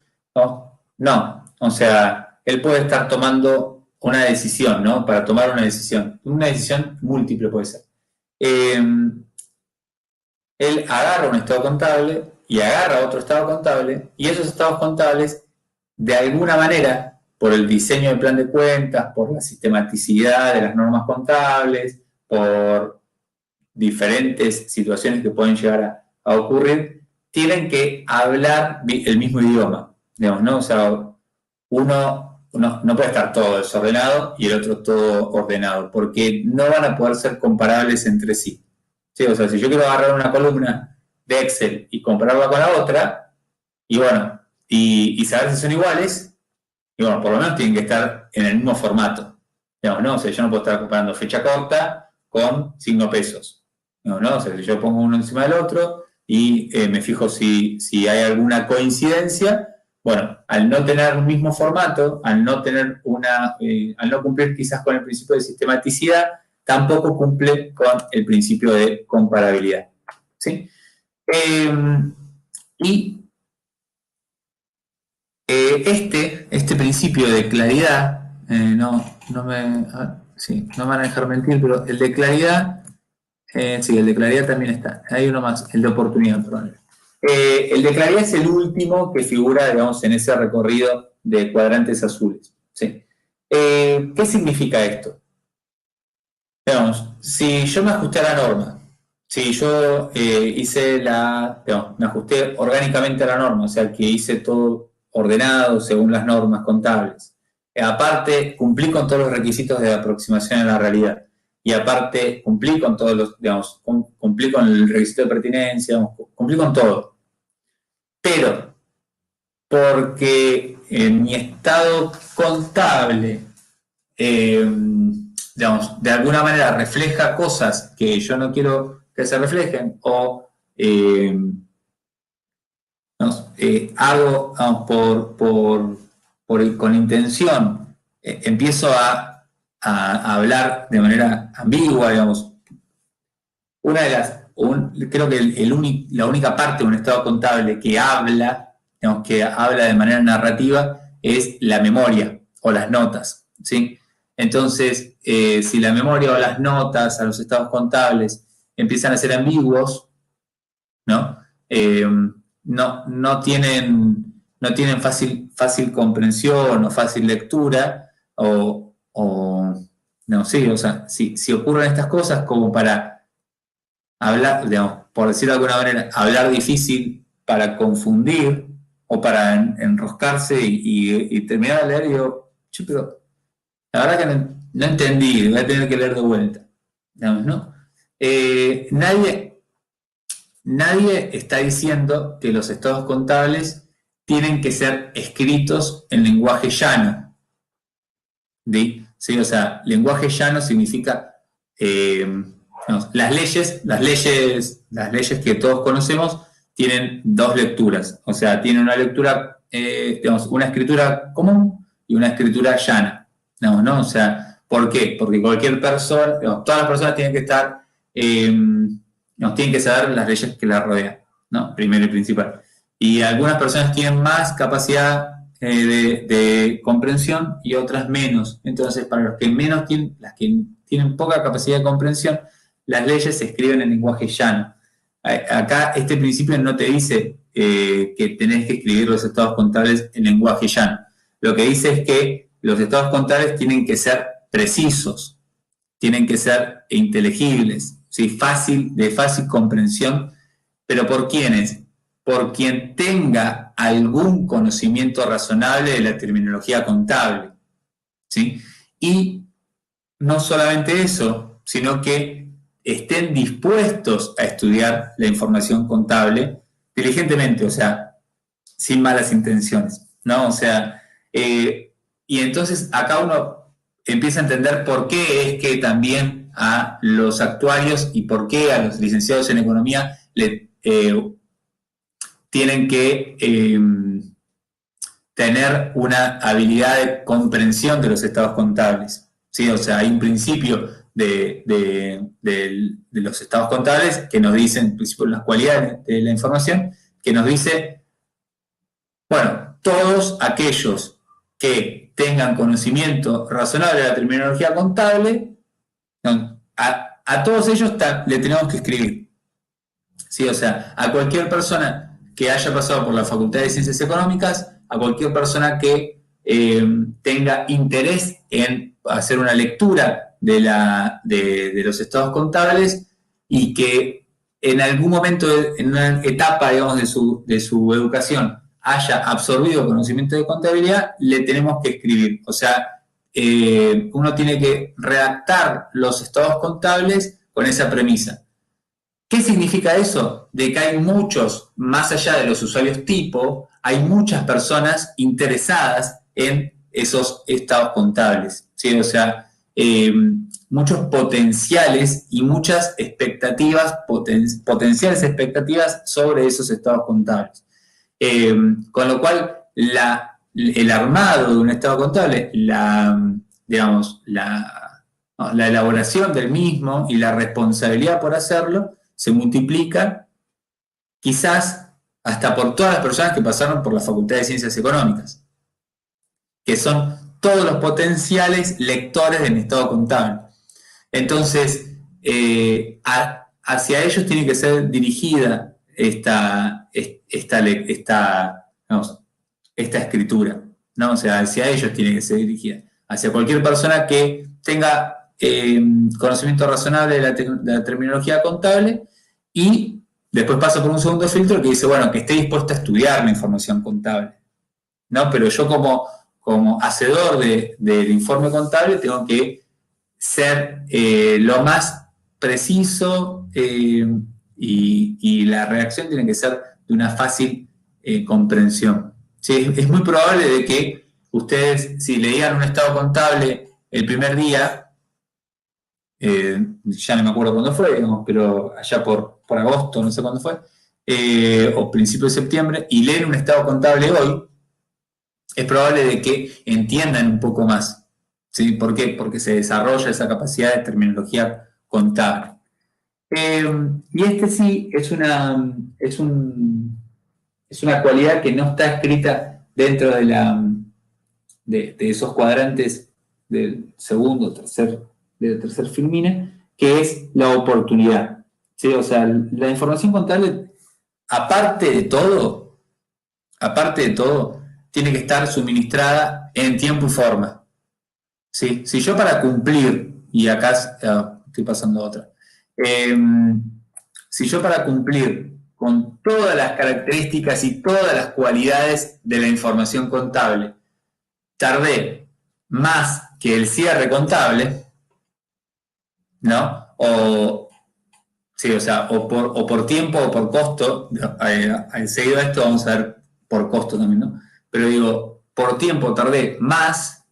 No, o sea, él puede estar tomando una decisión, ¿no? Para tomar una decisión múltiple puede ser. Él agarra un estado contable y agarra otro estado contable y esos estados contables, de alguna manera, por el diseño del plan de cuentas, por la sistematicidad de las normas contables, por diferentes situaciones que pueden llegar a ocurrir, tienen que hablar el mismo idioma, digamos, ¿no? O sea, uno no puede estar todo desordenado y el otro todo ordenado, porque no van a poder ser comparables entre sí. ¿Sí? O sea, si yo quiero agarrar una columna de Excel y compararla con la otra, y bueno, y saber si son iguales, y bueno, por lo menos tienen que estar en el mismo formato. Digamos, ¿no? O sea, yo no puedo estar comparando fecha corta con signo pesos. No, ¿no? O sea, si yo pongo uno encima del otro y me fijo si hay alguna coincidencia, bueno, al no tener un mismo formato, al no cumplir quizás con el principio de sistematicidad, tampoco cumple con el principio de comparabilidad. ¿Sí? Y este principio de claridad, no me van a dejar mentir, pero el de claridad, sí, el de claridad también está. Hay uno más, el de oportunidad, perdón. El de claridad es el último que figura, digamos, en ese recorrido de cuadrantes azules. ¿Sí? ¿Qué significa esto? Digamos, si yo me ajusté a la norma, si yo me ajusté orgánicamente a la norma, o sea, que hice todo ordenado según las normas contables, aparte cumplí con todos los requisitos de aproximación a la realidad, y aparte cumplí con todos los, digamos, cumplí con el requisito de pertinencia, digamos, cumplí con todo. Pero, porque en mi estado contable digamos, de alguna manera refleja cosas que yo no quiero que se reflejen o hago con intención, empiezo a hablar de manera ambigua, digamos. Creo que la única parte de un estado contable que habla, digamos, que habla de manera narrativa es la memoria o las notas, ¿sí? Entonces, si la memoria o las notas a los estados contables empiezan a ser ambiguos, ¿no? No tienen fácil comprensión o fácil lectura, no, sí, o sea, si ocurren estas cosas como para hablar, digamos, por decirlo de alguna manera, hablar difícil para confundir o para enroscarse y terminar de leer y digo, pero la verdad que no entendí, voy a tener que leer de vuelta. digamos, ¿no? Nadie está diciendo que los estados contables tienen que ser escritos en lenguaje llano. ¿Sí? O sea, lenguaje llano significa no, las leyes que todos conocemos tienen dos lecturas. O sea, tienen una lectura, digamos, una escritura común y una escritura llana. Digamos, ¿no? O sea, ¿por qué? Porque cualquier persona, digamos, todas las personas tienen que estar, tienen que saber las leyes que las rodean, ¿no? Primero y principal. Y algunas personas tienen más capacidad de comprensión y otras menos. Entonces, para los que menos tienen, las que tienen poca capacidad de comprensión, las leyes se escriben en lenguaje llano. Acá este principio no te dice que tenés que escribir los estados contables en lenguaje llano. Lo que dice es que los estados contables tienen que ser precisos, tienen que ser inteligibles, ¿sí? De fácil comprensión, pero ¿por quiénes? Por quien tenga algún conocimiento razonable de la terminología contable, ¿sí? Y no solamente eso, sino que estén dispuestos a estudiar la información contable diligentemente, o sea, sin malas intenciones, ¿no? O sea, y entonces acá uno empieza a entender por qué es que también a los actuarios y por qué a los licenciados en economía tienen que tener una habilidad de comprensión de los estados contables, ¿sí? O sea, hay un principio de los estados contables que nos dicen, en principio, las cualidades de la información, que nos dice, bueno, todos aquellos que tengan conocimiento razonable de la terminología contable, a todos ellos le tenemos que escribir, ¿sí? O sea, a cualquier persona que haya pasado por la Facultad de Ciencias Económicas, a cualquier persona que tenga interés en hacer una lectura de los estados contables y que en algún momento, en una etapa, digamos, de su educación, haya absorbido conocimiento de contabilidad, le tenemos que escribir. O sea, uno tiene que redactar los estados contables con esa premisa. ¿Qué significa eso? De que hay muchos, más allá de los usuarios tipo, hay muchas personas interesadas en esos estados contables, ¿sí? O sea, muchos potenciales y muchas expectativas, potenciales expectativas sobre esos estados contables. Con lo cual, el armado de un estado contable, digamos, la elaboración del mismo y la responsabilidad por hacerlo, se multiplica quizás hasta por todas las personas que pasaron por la Facultad de Ciencias Económicas, que son todos los potenciales lectores del estado contable. Entonces, hacia ellos tiene que ser dirigida esta escritura, ¿no? O sea, hacia ellos tiene que ser dirigida. Hacia cualquier persona que tenga conocimiento razonable de la terminología contable y después pasa por un segundo filtro que dice, bueno, que esté dispuesto a estudiar la información contable, ¿no? Pero yo como hacedor del informe contable tengo que ser lo más preciso y la redacción tiene que ser de una fácil comprensión. ¿Sí? Es muy probable de que ustedes, si leían un estado contable el primer día, ya no me acuerdo cuándo fue, digamos, pero allá por agosto, no sé cuándo fue, o principio de septiembre, y leen un estado contable hoy, es probable de que entiendan un poco más. ¿Sí? ¿Por qué? Porque se desarrolla esa capacidad de terminología contable. Y este sí es una cualidad que no está escrita dentro de esos cuadrantes del segundo, tercer filmina, que es la oportunidad. ¿Sí? O sea, la información contable, aparte de todo, tiene que estar suministrada en tiempo y forma. ¿Sí? Si yo para cumplir, y acá estoy pasando a otra, si yo para cumplir con todas las características y todas las cualidades de la información contable, tardé más que el cierre contable, ¿no? o, sí, o sea, o por tiempo o por costo, seguido a esto vamos a ver por costo también, ¿no? Pero digo, por tiempo tardé más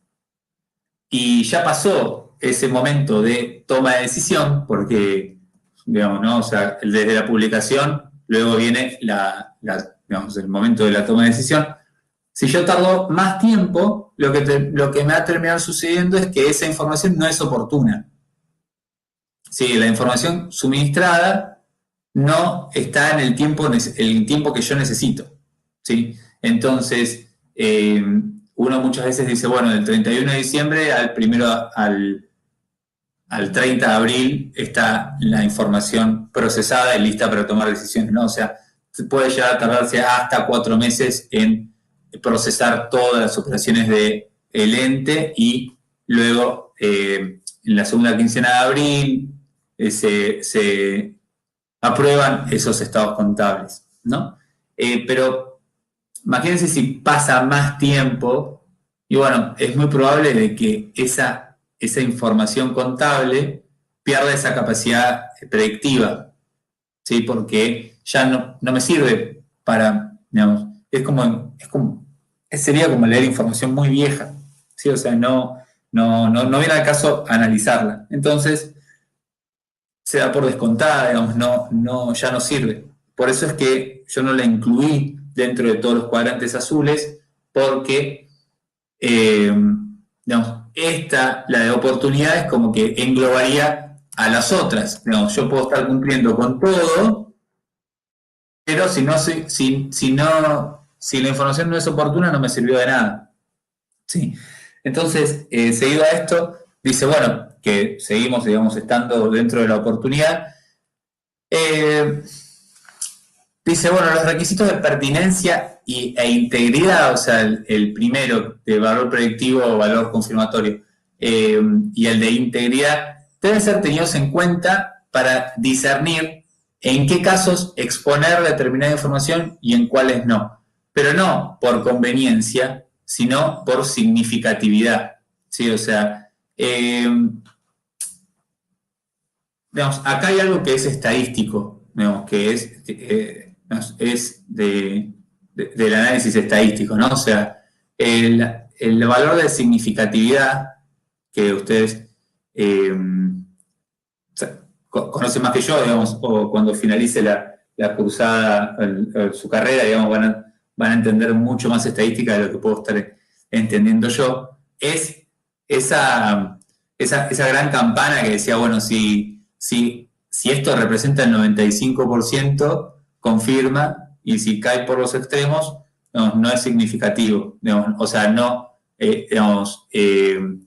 y ya pasó ese momento de toma de decisión, porque, digamos, ¿no? O sea, desde la publicación, luego viene digamos, el momento de la toma de decisión. Si yo tardo más tiempo, lo que me va a terminar sucediendo es que esa información no es oportuna. Sí, la información suministrada no está en el tiempo que yo necesito. ¿Sí? Entonces, uno muchas veces dice, bueno, del 31 de diciembre al 30 de abril está la información procesada y lista para tomar decisiones, ¿no? O sea, puede llegar a tardarse hasta 4 meses en procesar todas las operaciones del ente y luego en la segunda quincena de abril se aprueban esos estados contables, ¿no? Pero imagínense si pasa más tiempo y bueno, es muy probable de que esa información contable pierda esa capacidad predictiva, ¿sí? Porque ya no me sirve para, digamos, sería como leer información muy vieja, ¿sí? O sea, no viene al caso analizarla. Entonces, se da por descontada, digamos, ya no sirve. Por eso es que yo no la incluí dentro de todos los cuadrantes azules, porque, digamos, la de oportunidades, como que englobaría a las otras. Digamos, yo puedo estar cumpliendo con todo, pero si la información no es oportuna, no me sirvió de nada. Sí. Entonces, seguido a esto, dice, bueno, que seguimos, digamos, estando dentro de la oportunidad. Dice, bueno, los requisitos de pertinencia e integridad, o sea, el primero de valor predictivo o valor confirmatorio, y el de integridad, deben ser tenidos en cuenta para discernir en qué casos exponer determinada información y en cuáles no. Pero no por conveniencia, sino por significatividad. ¿Sí? O sea, digamos, acá hay algo que es estadístico, digamos, que es del análisis estadístico, ¿no? O sea, el valor de significatividad que ustedes conocen más que yo, digamos, o cuando finalice la cursada, su carrera, digamos, van a entender mucho más estadística de lo que puedo estar entendiendo yo, es esa gran campana que decía, bueno, si esto representa el 95%, confirma, y si cae por los extremos, no es significativo. Digamos, o sea, digamos,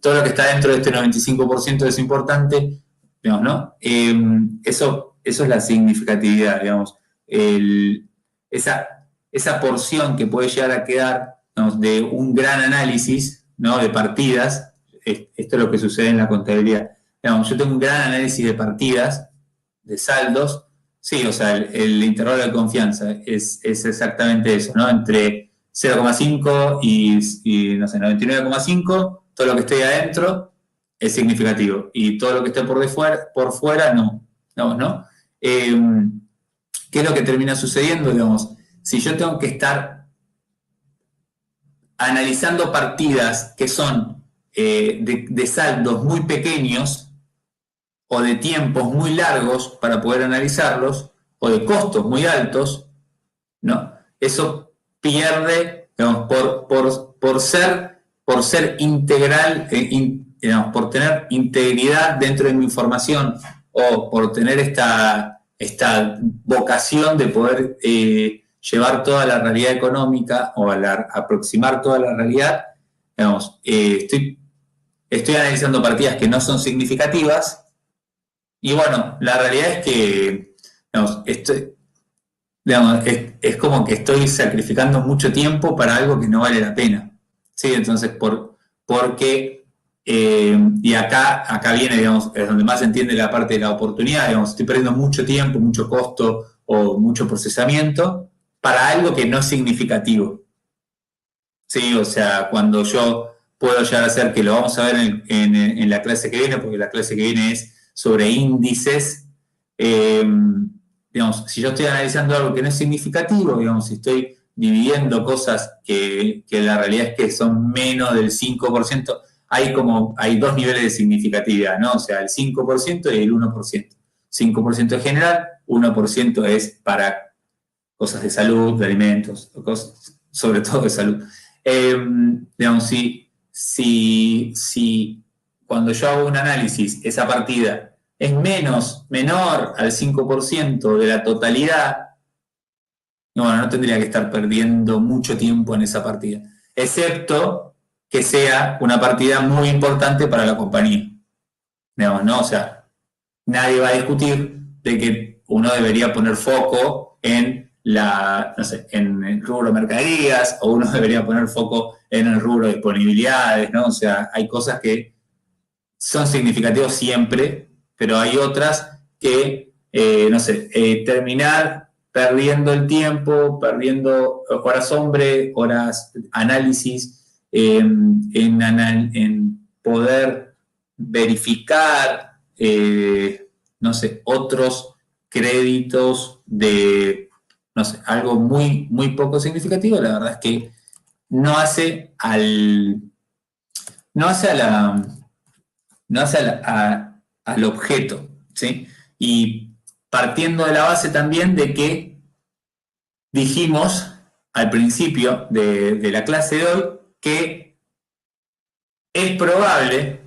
todo lo que está dentro de este 95% es importante, digamos, ¿no? Eso es la significatividad, digamos. Esa porción que puede llegar a quedar, digamos, de un gran análisis, ¿no? De partidas, esto es lo que sucede en la contabilidad. Digamos, yo tengo un gran análisis de partidas, de saldos, sí, o sea, el intervalo de confianza es exactamente eso, ¿no? Entre 0,5 y no sé, 99,5, todo lo que esté adentro es significativo y todo lo que esté por fuera no. ¿No? ¿Qué es lo que termina sucediendo? Digamos, si yo tengo que estar analizando partidas que son de saldos muy pequeños o de tiempos muy largos para poder analizarlos o de costos muy altos, ¿no? Eso pierde, digamos, por ser integral, digamos, por tener integridad dentro de mi información o por tener esta vocación de poder llevar toda la realidad económica o aproximar toda la realidad, digamos, estoy analizando partidas que no son significativas y bueno, la realidad es que, digamos, digamos, es como que estoy sacrificando mucho tiempo para algo que no vale la pena. ¿Sí? Entonces, porque, y acá viene, digamos, es donde más se entiende la parte de la oportunidad, digamos, estoy perdiendo mucho tiempo, mucho costo o mucho procesamiento para algo que no es significativo. Sí, o sea, cuando yo puedo llegar a hacer, que lo vamos a ver en la clase que viene, porque la clase que viene es sobre índices. Digamos, si yo estoy analizando algo que no es significativo, digamos, si estoy dividiendo cosas que la realidad es que son menos del 5%, hay dos niveles de significatividad, ¿no? O sea, el 5% y el 1%. 5% es general, 1% es para cosas de salud, de alimentos, cosas, sobre todo de salud. Digamos, si cuando yo hago un análisis, esa partida es menor al 5% de la totalidad, no tendría que estar perdiendo mucho tiempo en esa partida, excepto que sea una partida muy importante para la compañía. Digamos, ¿no? O sea, nadie va a discutir de que uno debería poner foco en en el rubro mercaderías, o uno debería poner foco en el rubro de disponibilidades, ¿no? O sea, hay cosas que son significativas siempre, pero hay otras que, terminar perdiendo el tiempo, perdiendo horas hombre, horas análisis, en poder verificar, otros créditos de, algo muy, muy poco significativo, la verdad es que no hace al, no hace a la, no hace al objeto, ¿sí? Y partiendo de la base también de que dijimos al principio de la clase de hoy que es probable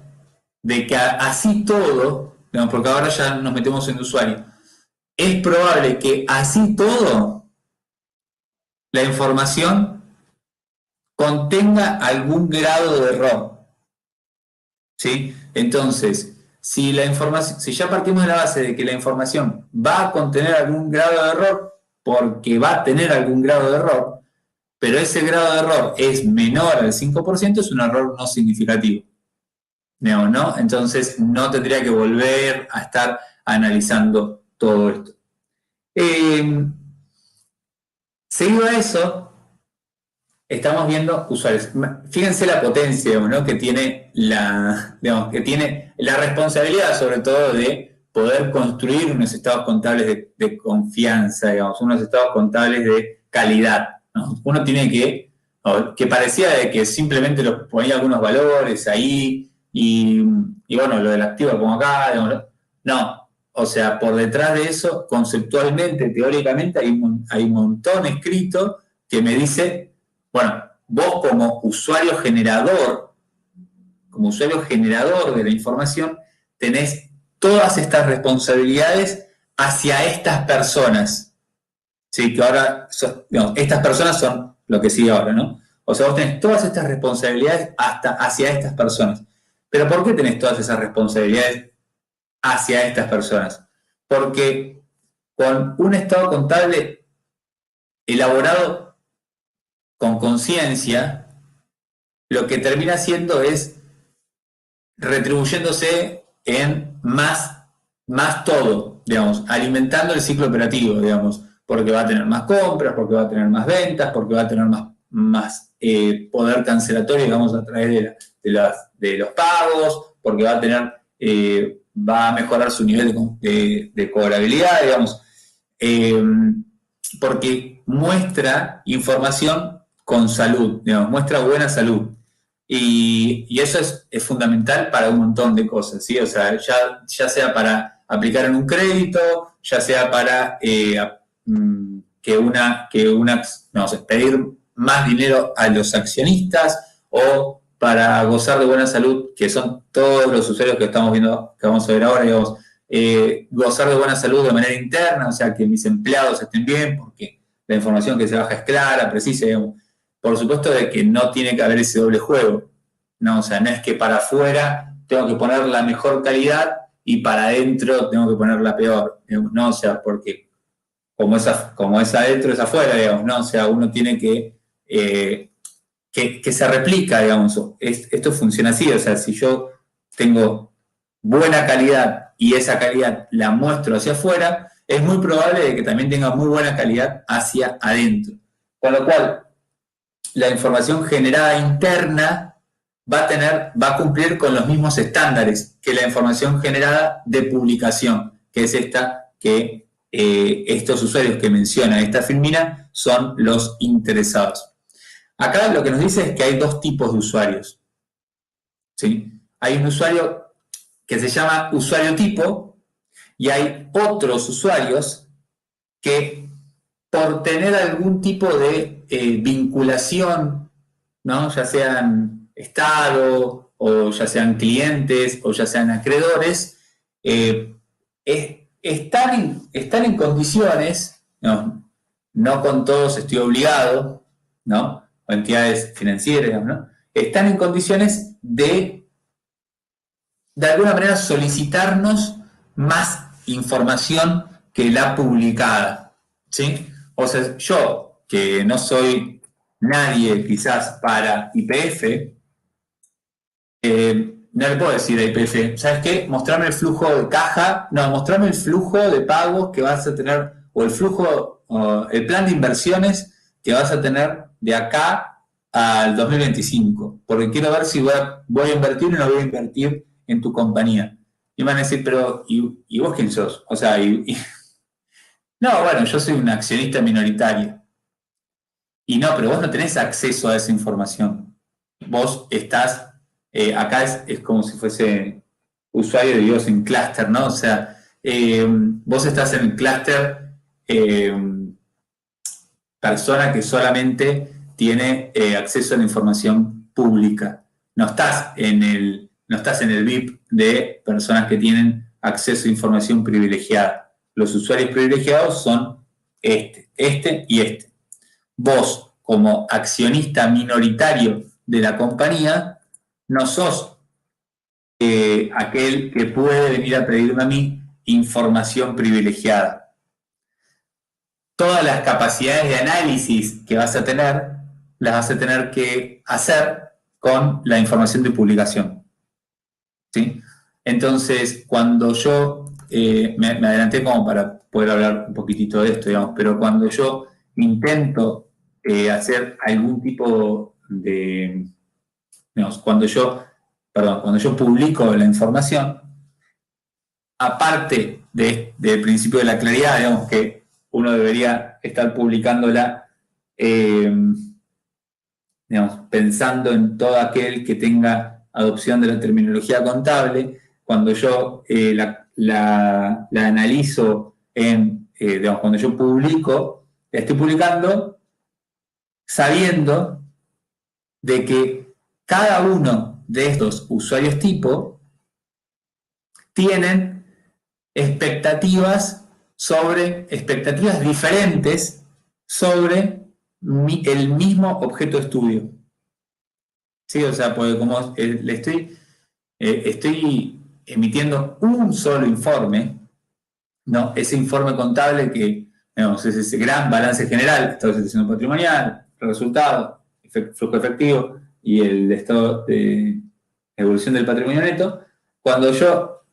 de que así todo, digamos, porque ahora ya nos metemos en el usuario, es probable que así todo la información contenga algún grado de error, ¿sí? Entonces, si ya partimos de la base de que la información va a contener algún grado de error, porque va a tener algún grado de error, pero ese grado de error es menor al 5%, es un error no significativo. ¿No? Entonces no tendría que volver a estar analizando todo esto. Seguido a eso, estamos viendo usuarios. Fíjense la potencia, ¿no? que tiene que tiene la responsabilidad, sobre todo, de poder construir unos estados contables de confianza, digamos, unos estados contables de calidad, ¿no? Uno tiene que parecía de que simplemente ponía algunos valores ahí y bueno, lo del activo lo pongo acá, digamos, no. O sea, por detrás de eso, conceptualmente, teóricamente, hay un montón escrito que me dice, bueno, vos como usuario generador de la información, tenés todas estas responsabilidades hacia estas personas. Sí, que ahora, estas personas son lo que sigue ahora, ¿no? O sea, vos tenés todas estas responsabilidades hacia estas personas. ¿Pero por qué tenés todas esas responsabilidades hacia estas personas? Porque con un estado contable elaborado con conciencia, lo que termina haciendo es retribuyéndose en más todo, digamos, alimentando el ciclo operativo, digamos, porque va a tener más compras, porque va a tener más ventas, porque va a tener más poder cancelatorio, digamos, a través de los pagos, porque va a mejorar su nivel de cobrabilidad, digamos, porque muestra información con salud, digamos, muestra buena salud. Y eso es fundamental para un montón de cosas, ¿sí? O sea, ya sea para aplicar en un crédito, ya sea para pedir más dinero a los accionistas, o para gozar de buena salud, que son todos los usuarios que estamos viendo, que vamos a ver ahora, digamos, gozar de buena salud de manera interna, o sea, que mis empleados estén bien, porque la información que se baja es clara, precisa, digamos. Por supuesto de que no tiene que haber ese doble juego, ¿no? O sea, no es que para afuera tengo que poner la mejor calidad y para adentro tengo que poner la peor, digamos, ¿no? O sea, porque como es adentro es afuera, digamos, ¿no? O sea, uno tiene que se replica, digamos. Esto funciona así, o sea, si yo tengo buena calidad y esa calidad la muestro hacia afuera, es muy probable de que también tenga muy buena calidad hacia adentro. Con lo cual, la información generada interna va a cumplir con los mismos estándares que la información generada de publicación, que es esta que estos usuarios que menciona esta filmina son los interesados. Acá lo que nos dice es que hay dos tipos de usuarios, ¿sí? Hay un usuario que se llama usuario tipo y hay otros usuarios que por tener algún tipo de vinculación, ¿no? Ya sean Estado o ya sean clientes o ya sean acreedores, están en condiciones, no con todos estoy obligado, ¿no? O entidades financieras, ¿no? Están en condiciones de alguna manera solicitarnos más información que la publicada, ¿sí? O sea, yo, que no soy nadie quizás para YPF, no le puedo decir a YPF, ¿sabes qué? Mostrame el flujo de caja, no, mostrame el flujo de pagos que vas a tener, o el flujo, o el plan de inversiones que vas a tener de acá al 2025, porque quiero ver si voy a invertir o no voy a invertir en tu compañía. Y van a decir, pero, ¿y vos quién sos? O sea, no, bueno, yo soy un accionista minoritario. Y no, pero vos no tenés acceso a esa información. Vos estás, acá es como si fuese usuario de Dios en clúster, ¿no? O sea, vos estás en el clúster persona que solamente tiene acceso a la información pública. No estás en el VIP de personas que tienen acceso a información privilegiada. Los usuarios privilegiados son este y este. Vos, como accionista minoritario de la compañía, no sos aquel que puede venir a pedirme a mí información privilegiada. Todas las capacidades de análisis que vas a tener, las vas a tener que hacer con la información de publicación, ¿sí? Entonces, cuando yo, me adelanté como para poder hablar un poquitito de esto, digamos, pero cuando yo intento hacer algún tipo de, digamos, cuando yo publico la información, aparte del principio de la claridad, digamos que uno debería estar publicándola, digamos, pensando en todo aquel que tenga adopción de la terminología contable. Cuando yo la analizo digamos, cuando yo publico, la estoy publicando sabiendo de que cada uno de estos usuarios tipo tienen expectativas diferentes sobre el mismo objeto de estudio. Sí, o sea, porque como le estoy emitiendo un solo informe, ¿no? Ese informe contable que, digamos, es ese gran balance general, estado de situación patrimonial, resultado, flujo efectivo y el estado de evolución del patrimonio neto, cuando yo,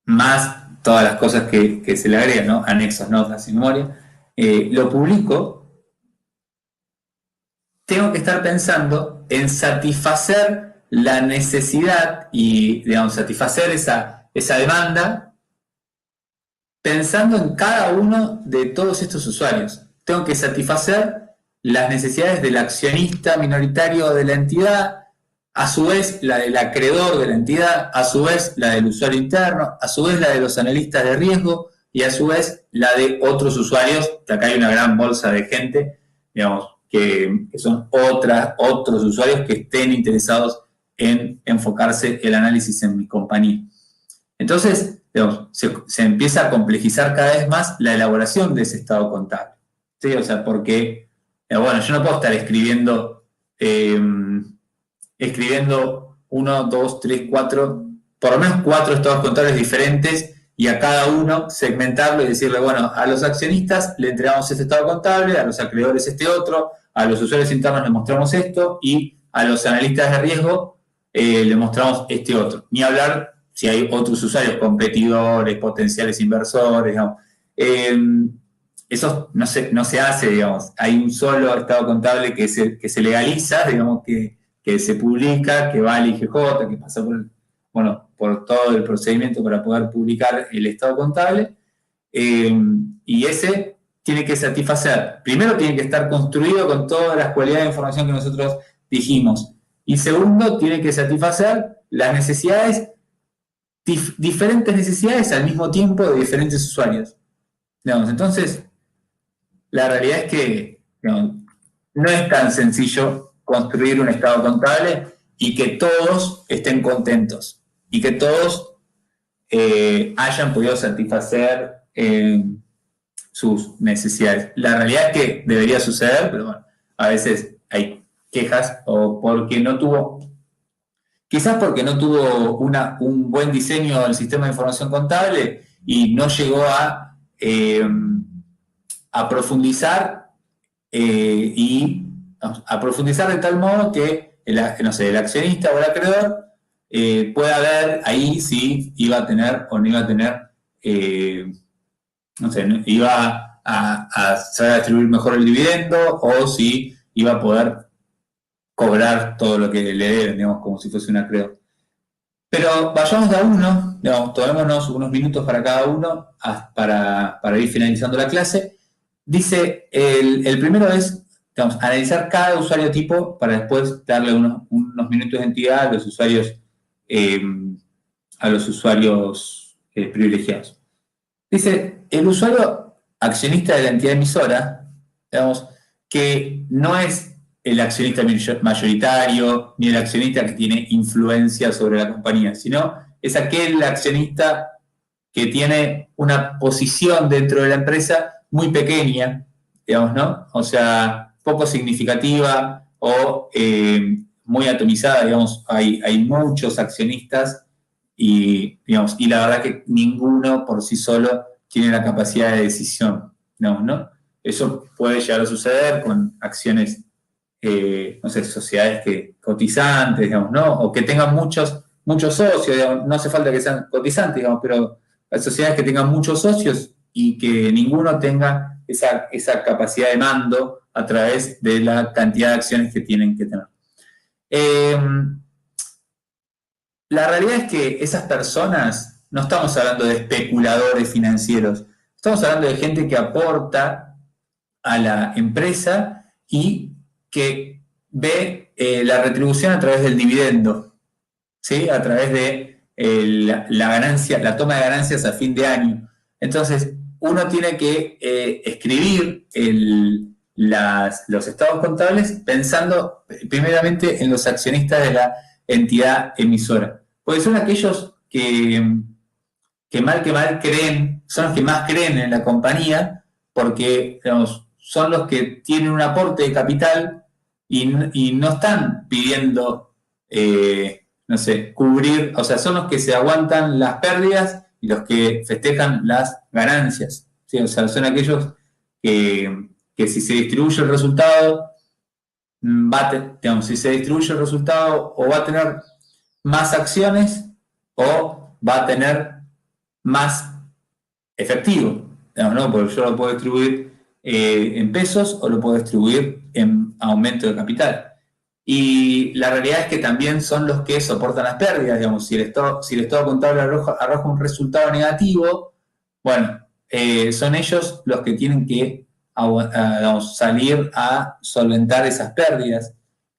más todas las cosas que se le agregan, ¿no? Anexos, notas y memoria, lo publico, tengo que estar pensando en satisfacer la necesidad y, digamos, satisfacer esa demanda pensando en cada uno de todos estos usuarios. Tengo que satisfacer las necesidades del accionista minoritario de la entidad, a su vez la del acreedor de la entidad, a su vez la del usuario interno, a su vez la de los analistas de riesgo y a su vez la de otros usuarios, que acá hay una gran bolsa de gente, digamos, que son otros usuarios que estén interesados en enfocarse el análisis en mi compañía. Entonces, digamos, se empieza a complejizar cada vez más la elaboración de ese estado contable, ¿sí? O sea, porque, bueno, yo no puedo estar escribiendo 1, 2, 3, 4, por lo menos 4 estados contables diferentes y a cada uno segmentarlo y decirle, bueno, a los accionistas le entregamos este estado contable, a los acreedores este otro, a los usuarios internos les mostramos esto y a los analistas de riesgo le mostramos este otro. Ni hablar si hay otros usuarios, competidores, potenciales inversores, digamos. Eso no se hace, digamos. Hay un solo estado contable que se legaliza, digamos, que que se publica, que va al IGJ, que pasa por todo el procedimiento para poder publicar el estado contable, y ese tiene que satisfacer, primero tiene que estar construido con todas las cualidades de información que nosotros dijimos, y segundo tiene que satisfacer las necesidades, diferentes necesidades al mismo tiempo de diferentes usuarios. Digamos, entonces, la realidad es que no es tan sencillo construir un estado contable y que todos estén contentos y que todos hayan podido satisfacer sus necesidades. La realidad es que debería suceder, pero bueno, a veces hay quejas o porque no tuvo, quizás porque no tuvo un buen diseño del sistema de información contable y no llegó a profundizar a profundizar de tal modo que el accionista o el acreedor pueda ver ahí si iba a tener o no iba a tener, iba a saber distribuir mejor el dividendo o si iba a poder cobrar todo lo que le deben, digamos, como si fuese un acreedor. Pero vayamos de a uno, digamos, tomémonos unos minutos para cada uno para ir finalizando la clase. Dice, el primero es, digamos, analizar cada usuario tipo para después darle unos minutos de entidad a los usuarios privilegiados. Dice, el usuario accionista de la entidad emisora, digamos, que no es el accionista mayoritario ni el accionista que tiene influencia sobre la compañía, sino es aquel accionista que tiene una posición dentro de la empresa muy pequeña, digamos, ¿no? O sea, poco significativa o muy atomizada, digamos, hay muchos accionistas y la verdad que ninguno por sí solo tiene la capacidad de decisión, digamos, ¿no? Eso puede llegar a suceder con acciones, sociedades cotizantes, digamos, ¿no? O que tengan muchos socios, digamos, no hace falta que sean cotizantes, digamos, pero hay sociedades que tengan muchos socios y que ninguno tenga esa capacidad de mando a través de la cantidad de acciones que tienen que tener. La realidad es que esas personas, no estamos hablando de especuladores financieros, estamos hablando de gente que aporta a la empresa y que ve la retribución a través del dividendo, ¿sí? A través de la ganancia, la toma de ganancias a fin de año. Entonces, uno tiene que escribir los estados contables pensando primeramente en los accionistas de la entidad emisora. Porque son aquellos que mal creen, son los que más creen en la compañía, porque, digamos, son los que tienen un aporte de capital y no están pidiendo, cubrir, o sea, son los que se aguantan las pérdidas y los que festejan las ganancias, ¿sí? O sea, son aquellos que si se distribuye el resultado, si se distribuye el resultado o va a tener más acciones o va a tener más efectivo, digamos, ¿no? Porque yo lo puedo distribuir en pesos o lo puedo distribuir en aumento de capital. Y la realidad es que también son los que soportan las pérdidas, digamos, si el estado contable arroja un resultado negativo, bueno, son ellos los que tienen que salir a solventar esas pérdidas.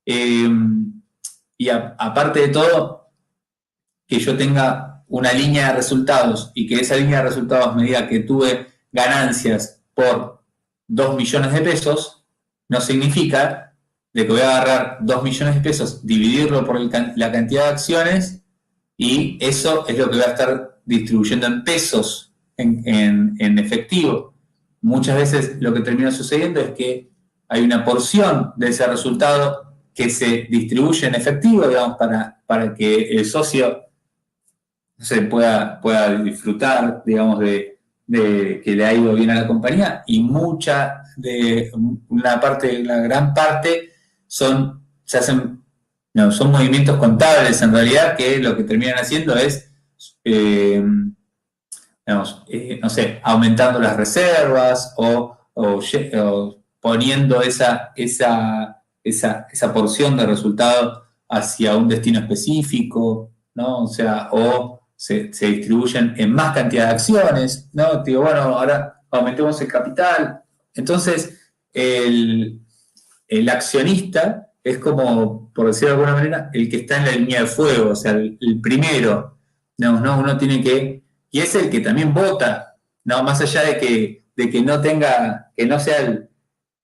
Y aparte de todo, que yo tenga una línea de resultados y que esa línea de resultados me diga que tuve ganancias por 2 millones de pesos, no significa de que voy a agarrar 2 millones de pesos, dividirlo por la cantidad de acciones y eso es lo que voy a estar distribuyendo en pesos, en efectivo. Muchas veces lo que termina sucediendo es que hay una porción de ese resultado que se distribuye en efectivo, digamos, para que el socio pueda disfrutar, digamos, de que le ha ido bien a la compañía, y la gran parte son movimientos contables en realidad, que lo que terminan haciendo es aumentando las reservas o poniendo esa porción de resultado hacia un destino específico, ¿no? O sea, o se distribuyen en más cantidad de acciones, ¿no? Digo, bueno, ahora aumentemos el capital. Entonces, el accionista es como, por decirlo de alguna manera, el que está en la línea de fuego, o sea, el primero, digamos, ¿no? Uno tiene que, y es el que también vota, ¿no? Más allá de que no tenga, que no sea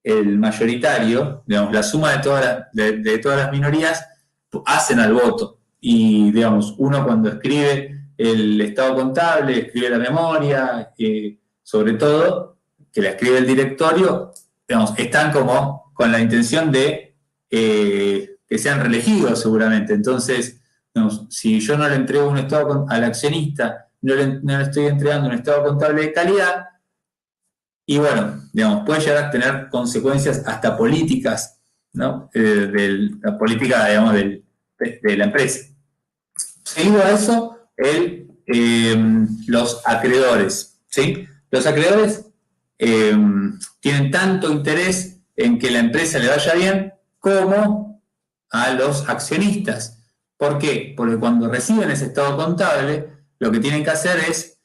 el mayoritario, digamos, la suma de todas las minorías hacen al voto. Y, digamos, uno cuando escribe el estado contable, escribe la memoria, sobre todo, que la escribe el directorio, digamos, están como con la intención de que sean reelegidos seguramente. Entonces, digamos, si yo no le entrego un estado al accionista, no le estoy entregando un estado contable de calidad, y bueno, digamos, puede llegar a tener consecuencias hasta políticas, ¿no? De la política, digamos, de la empresa. Seguido a eso, los acreedores, ¿sí? Los acreedores tienen tanto interés en que la empresa le vaya bien como a los accionistas. ¿Por qué? Porque cuando reciben ese estado contable, lo que tienen que hacer es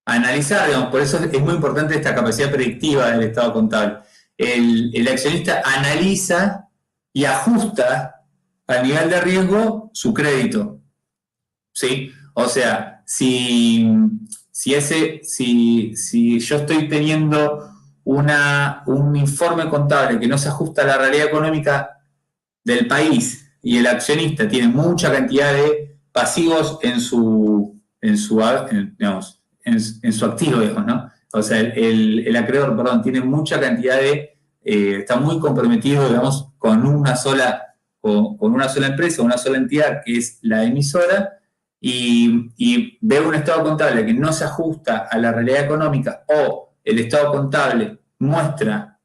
analizar, digamos, por eso es muy importante esta capacidad predictiva del estado contable. El accionista analiza y ajusta al nivel de riesgo su crédito, ¿sí? O sea, si yo estoy teniendo un informe contable que no se ajusta a la realidad económica del país y el accionista tiene mucha cantidad de pasivos digamos, en su activo, digamos, ¿no? O sea, el acreedor, perdón, tiene mucha cantidad está muy comprometido, digamos, con una sola empresa, una sola entidad, que es la emisora, y ve un estado contable que no se ajusta a la realidad económica o el estado contable muestra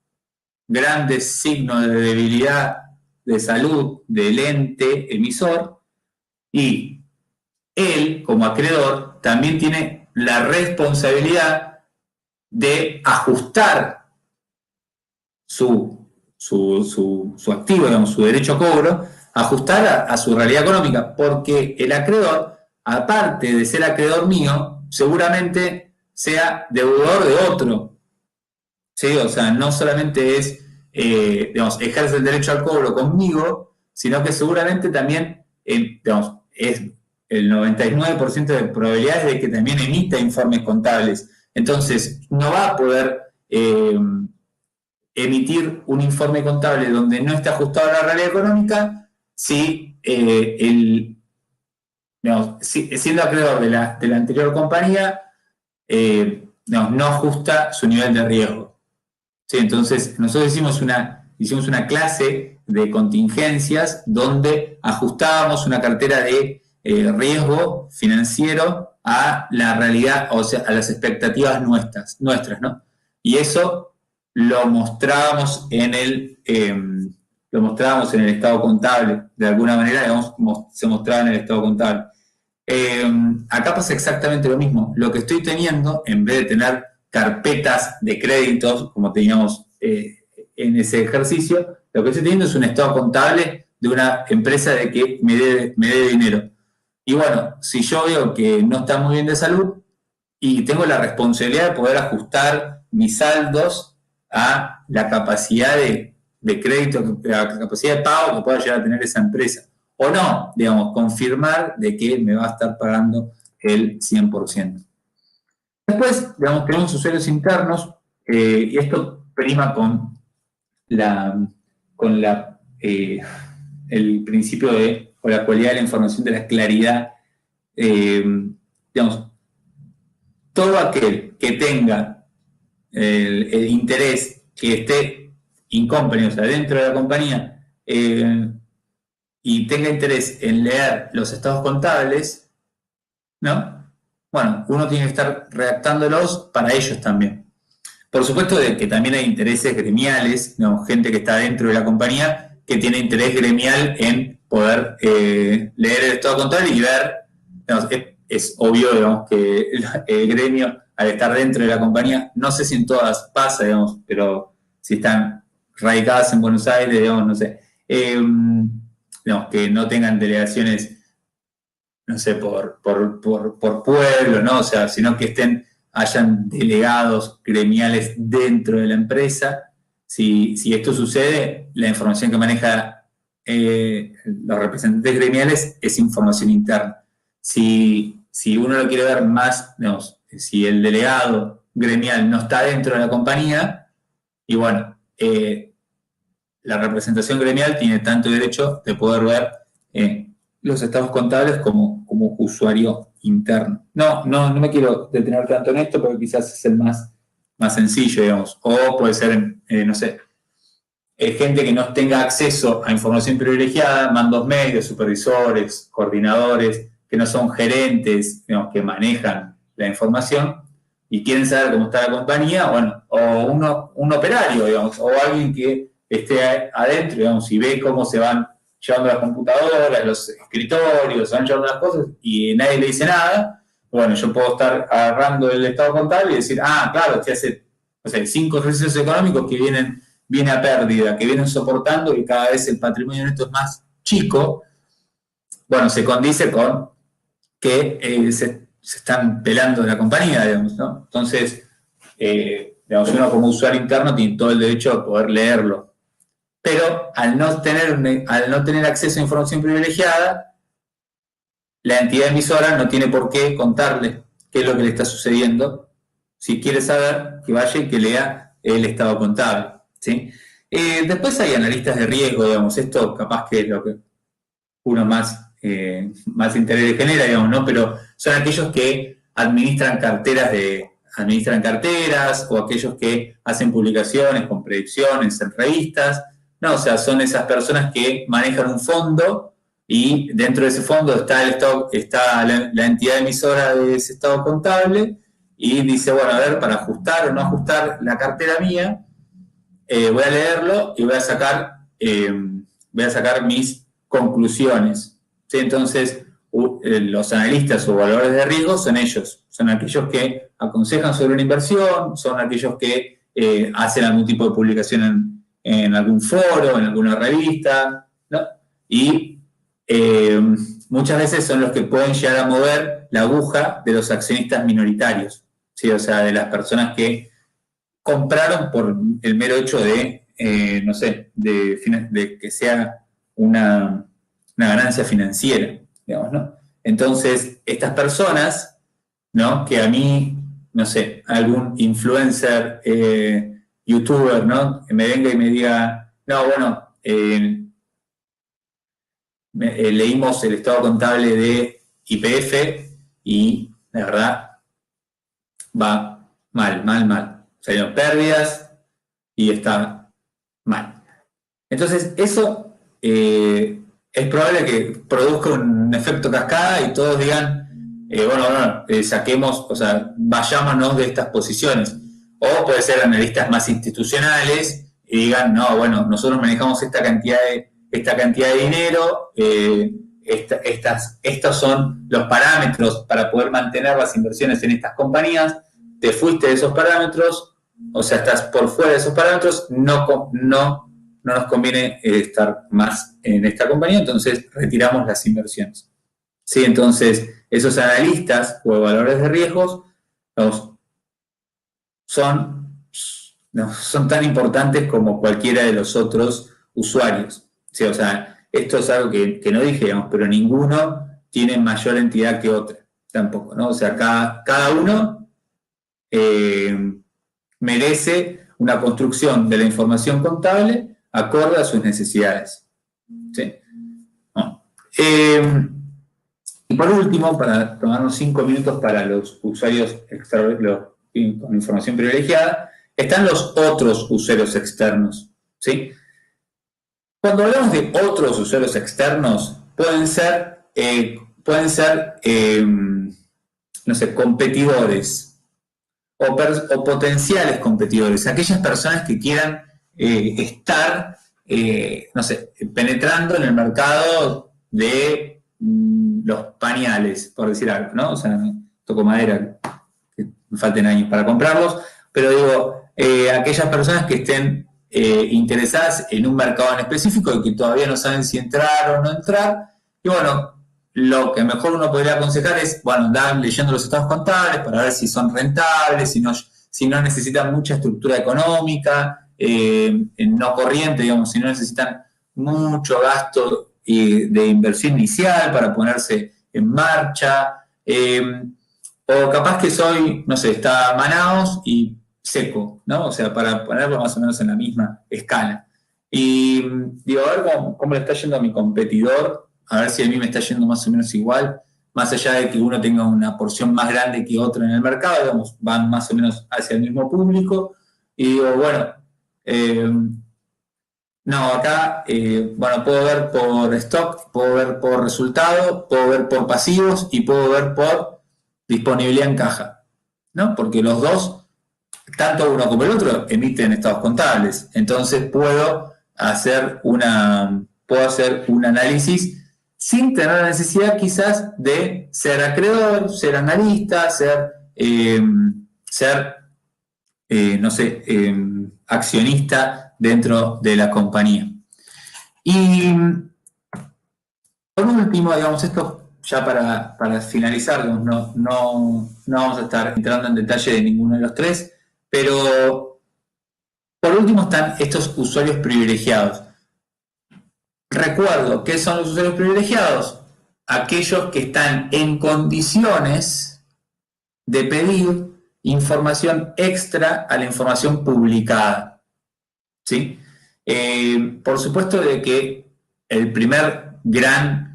grandes signos de debilidad de salud del ente emisor, y él, como acreedor, también tiene la responsabilidad de ajustar su activo, digamos, su derecho a cobro, ajustar a su realidad económica, porque el acreedor, aparte de ser acreedor mío, seguramente sea deudor de otro, ¿sí? O sea, no solamente digamos, ejerce el derecho al cobro conmigo, sino que seguramente también, digamos, es el 99% de probabilidades de que también emita informes contables. Entonces, no va a poder emitir un informe contable donde no esté ajustado a la realidad económica si digamos, siendo acreedor de la anterior compañía, digamos, no ajusta su nivel de riesgo. ¿Sí? Entonces, nosotros hicimos una clase de contingencias donde ajustábamos una cartera de riesgo financiero a la realidad, o sea, a las expectativas nuestras, ¿no? Y eso lo mostrábamos en el estado contable, de alguna manera, digamos, se mostraba en el estado contable. Acá pasa exactamente lo mismo. Lo que estoy teniendo, en vez de tener carpetas de créditos, como teníamos en ese ejercicio, lo que estoy teniendo es un estado contable de una empresa de que me dé dinero. Y bueno, si yo veo que no está muy bien de salud y tengo la responsabilidad de poder ajustar mis saldos a la capacidad de crédito, la capacidad de pago que pueda llegar a tener esa empresa. O no, digamos, confirmar de que me va a estar pagando el 100%. Después, digamos, tenemos usuarios internos, y esto prima con el principio o la cualidad de la información de la claridad. Digamos, todo aquel que tenga el interés que esté in company, o sea, dentro de la compañía, y tenga interés en leer los estados contables, ¿no? Bueno, uno tiene que estar redactándolos para ellos también. Por supuesto de que también hay intereses gremiales, ¿no? Gente que está dentro de la compañía que tiene interés gremial en poder leer el estado contable y ver, digamos, es obvio, digamos, que el gremio, al estar dentro de la compañía, no sé si en todas pasa, digamos, pero si están radicadas en Buenos Aires, digamos, no sé, no, que no tengan delegaciones, no sé, por pueblo, ¿no? O sea, sino que hayan delegados gremiales dentro de la empresa. Si esto sucede, la información que maneja los representantes gremiales es información interna. Si uno lo quiere ver más, digamos, si el delegado gremial no está dentro de la compañía, y bueno, la representación gremial tiene tanto derecho de poder ver los estados contables como usuario interno. No me quiero detener tanto en esto porque quizás es el más sencillo, digamos. O puede ser, no sé, gente que no tenga acceso a información privilegiada, mandos medios, supervisores, coordinadores, que no son gerentes, digamos, que manejan la información y quieren saber cómo está la compañía, bueno, o un operario, digamos, o alguien que esté adentro, digamos, y ve cómo se van llevando las computadoras, los escritorios, se van llevando las cosas y nadie le dice nada. Bueno, yo puedo estar agarrando el estado contable y decir, claro, este hace, no sé, 5 ejercicios económicos que viene a pérdida, que vienen soportando y cada vez el patrimonio neto es más chico. Bueno, se condice con que se están pelando de la compañía, digamos, ¿no? Entonces, digamos, uno como usuario interno tiene todo el derecho a poder leerlo. Pero al no tener acceso a información privilegiada, la entidad emisora no tiene por qué contarle qué es lo que le está sucediendo. Si quiere saber, que vaya y que lea el estado contable, ¿sí? Después hay analistas de riesgo, digamos, esto capaz que es lo que uno más interés le genera, digamos, ¿no? Pero son aquellos que administran carteras o aquellos que hacen publicaciones con predicciones en revistas. No, o sea, son esas personas que manejan un fondo y dentro de ese fondo está la entidad emisora de ese estado contable y dice, bueno, a ver, para ajustar o no ajustar la cartera mía, voy a leerlo y voy a sacar mis conclusiones. ¿Sí? Entonces, los analistas o evaluadores de riesgo son ellos, son aquellos que aconsejan sobre una inversión, son aquellos que hacen algún tipo de publicación en algún foro, en alguna revista, ¿no? Y muchas veces son los que pueden llegar a mover la aguja de los accionistas minoritarios, ¿sí? O sea, de las personas que compraron por el mero hecho de, no sé, de que sea una ganancia financiera, digamos, ¿no? Entonces, estas personas, ¿no? Que a mí, no sé, algún influencer, youtuber, ¿no? Que me venga y me diga, no, bueno, leímos el estado contable de YPF y la verdad va mal. Salieron pérdidas y está mal. Entonces, eso es probable que produzca un efecto cascada y todos digan, saquemos, o sea, vayámonos de estas posiciones. O puede ser analistas más institucionales y digan, no, bueno, nosotros manejamos esta cantidad de dinero, estos son los parámetros para poder mantener las inversiones en estas compañías, te fuiste de esos parámetros, o sea, estás por fuera de esos parámetros, no nos conviene estar más en esta compañía, entonces retiramos las inversiones. ¿Sí? Entonces, esos analistas o evaluadores de riesgos son tan importantes como cualquiera de los otros usuarios. ¿Sí? O sea, esto es algo que no dije, digamos, pero ninguno tiene mayor entidad que otra, tampoco, ¿no? O sea, cada uno merece una construcción de la información contable acorde a sus necesidades. ¿Sí? ¿No? Y por último, para tomarnos 5 minutos para los usuarios con información privilegiada, están los otros usuarios externos. ¿Sí? Cuando hablamos de otros usuarios externos, pueden ser no sé, competidores o potenciales competidores, aquellas personas que quieran estar, no sé, penetrando en el mercado de los pañales, por decir algo, ¿no? O sea, toco madera, que me falten años para comprarlos, pero digo, aquellas personas que estén interesadas en un mercado en específico y que todavía no saben si entrar o no entrar. Y bueno, lo que mejor uno podría aconsejar es, bueno, andar leyendo los estados contables para ver si son rentables, si no necesitan mucha estructura económica, no corriente, digamos, si no necesitan mucho gasto de inversión inicial para ponerse en marcha. O capaz que soy, no sé, está Manaos y Seco, ¿no? O sea, para ponerlo más o menos en la misma escala. Y digo, a ver cómo le está yendo a mi competidor, a ver si a mí me está yendo más o menos igual, más allá de que uno tenga una porción más grande que otro en el mercado, digamos, van más o menos hacia el mismo público. Y digo, bueno, no, acá, bueno, puedo ver por stock, puedo ver por resultado, puedo ver por pasivos y puedo ver por disponibilidad en caja, ¿no? Porque los dos, tanto uno como el otro, emiten estados contables. Entonces puedo hacer un análisis sin tener la necesidad quizás de ser acreedor, ser analista, no sé, accionista dentro de la compañía. Y por último, digamos, esto ya para finalizar, digamos, no vamos a estar entrando en detalle de ninguno de los tres, pero por último están estos usuarios privilegiados. Recuerdo, ¿qué son los usuarios privilegiados? Aquellos que están en condiciones de pedir información extra a la información publicada, ¿sí? Por supuesto de que el primer gran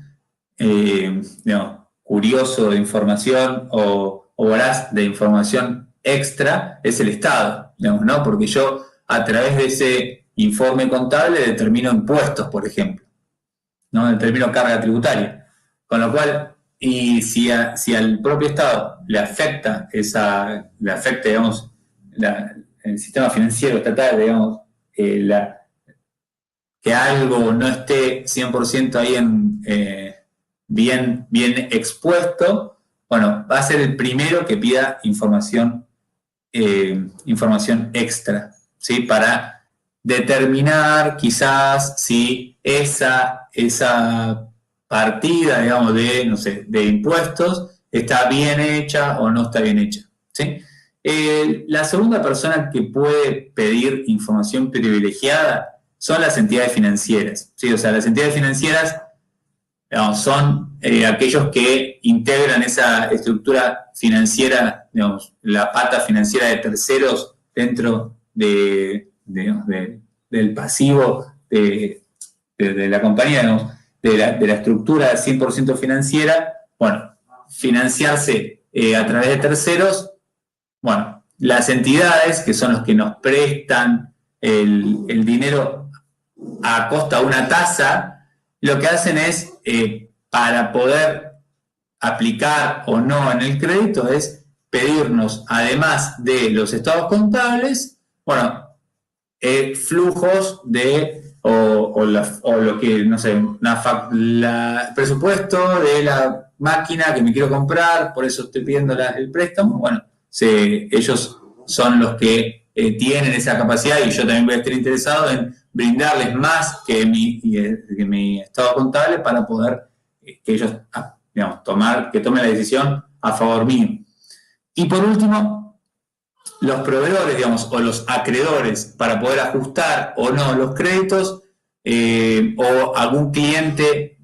curioso de información o voraz de información extra es el Estado, digamos, ¿no? Porque yo a través de ese informe contable determino impuestos, por ejemplo, ¿no? Determino carga tributaria. Con lo cual, y si al propio Estado le afecta digamos, el sistema financiero estatal, digamos, que algo no esté 100% ahí bien expuesto, bueno, va a ser el primero que pida información extra, ¿sí? Para determinar quizás si esa partida, digamos, no sé, de impuestos está bien hecha o no está bien hecha, ¿sí? La segunda persona que puede pedir información privilegiada son las entidades financieras, ¿sí? O sea, las entidades financieras, digamos, son aquellos que integran esa estructura financiera, digamos, la pata financiera de terceros dentro del pasivo de la compañía, digamos, de la estructura 100% financiera. Bueno, financiarse a través de terceros, bueno, las entidades, que son los que nos prestan el dinero a costa de una tasa, lo que hacen es, para poder aplicar o no en el crédito, es pedirnos, además de los estados contables, bueno, flujos o lo que, no sé, presupuesto de la máquina que me quiero comprar, por eso estoy pidiendo el préstamo. Bueno, ellos son los que tienen esa capacidad y yo también voy a estar interesado en brindarles más que mi estado contable para poder que ellos, digamos, que tomen la decisión a favor mío. Y por último, los proveedores, digamos, o los acreedores, para poder ajustar o no los créditos, o algún cliente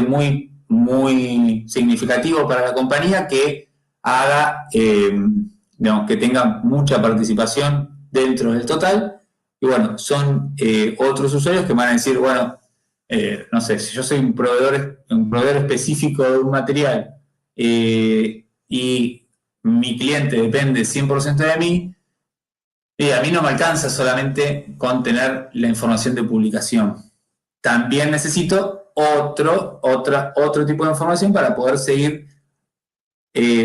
muy, muy significativo para la compañía que haga, digamos, que tenga mucha participación dentro del total. Y bueno, son otros usuarios que van a decir, bueno, no sé, si yo soy un proveedor específico de un material y mi cliente depende 100% de mí, y a mí no me alcanza solamente con tener la información de publicación. También necesito otro tipo de información para poder seguir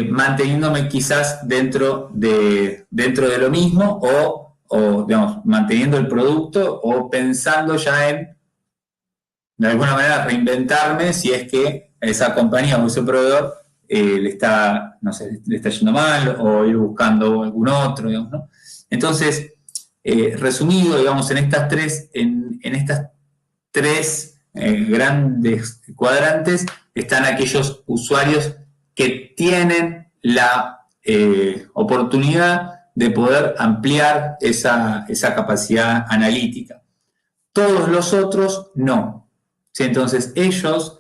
manteniéndome quizás dentro de lo mismo o digamos, manteniendo el producto o pensando ya en, de alguna manera, reinventarme si es que esa compañía o ese proveedor le está yendo mal o ir buscando algún otro, digamos, ¿no? Entonces, resumido, digamos, en estas tres grandes cuadrantes están aquellos usuarios que tienen la oportunidad de poder ampliar esa capacidad analítica. Todos los otros no. ¿Sí? Entonces ellos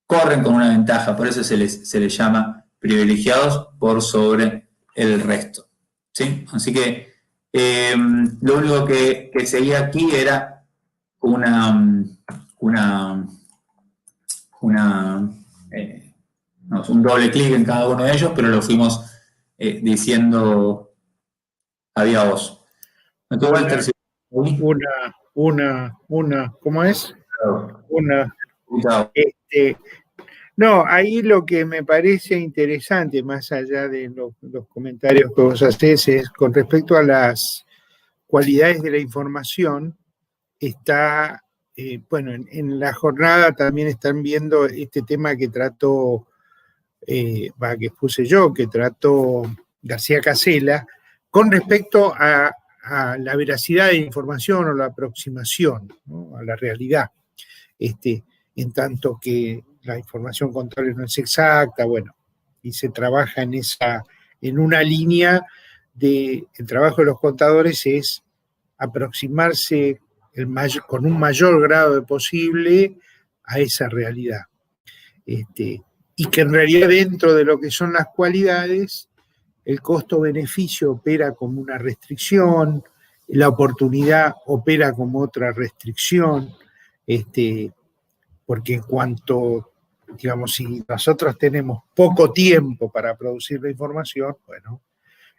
corren con una ventaja, por eso se les llama privilegiados por sobre el resto. ¿Sí? Así que lo único que seguía aquí era un doble clic en cada uno de ellos, pero lo fuimos diciendo había voz. ¿Cómo es? No, ahí lo que me parece interesante, más allá de los comentarios que vos hacés, es con respecto a las cualidades de la información, está, en la jornada también están viendo este tema que trató, que puse yo, que trató García Casella, con respecto a la veracidad de la información o la aproximación, ¿no?, a la realidad. En tanto que la información contable no es exacta, y se trabaja en una línea el trabajo de los contadores es aproximarse con un mayor grado de posible a esa realidad. Y que en realidad dentro de lo que son las cualidades, el costo-beneficio opera como una restricción, la oportunidad opera como otra restricción, porque en cuanto, digamos, si nosotros tenemos poco tiempo para producir la información,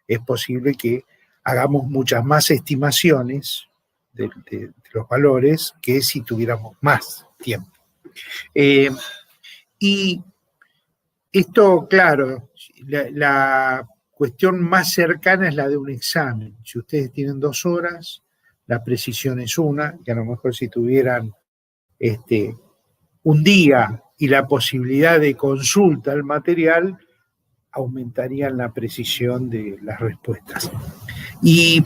es posible que hagamos muchas más estimaciones de los valores que si tuviéramos más tiempo. Y esto, claro, la cuestión más cercana es la de un examen. Si ustedes tienen 2 horas, la precisión es 1, que a lo mejor si tuvieran un día y la posibilidad de consulta al material, aumentarían la precisión de las respuestas. Y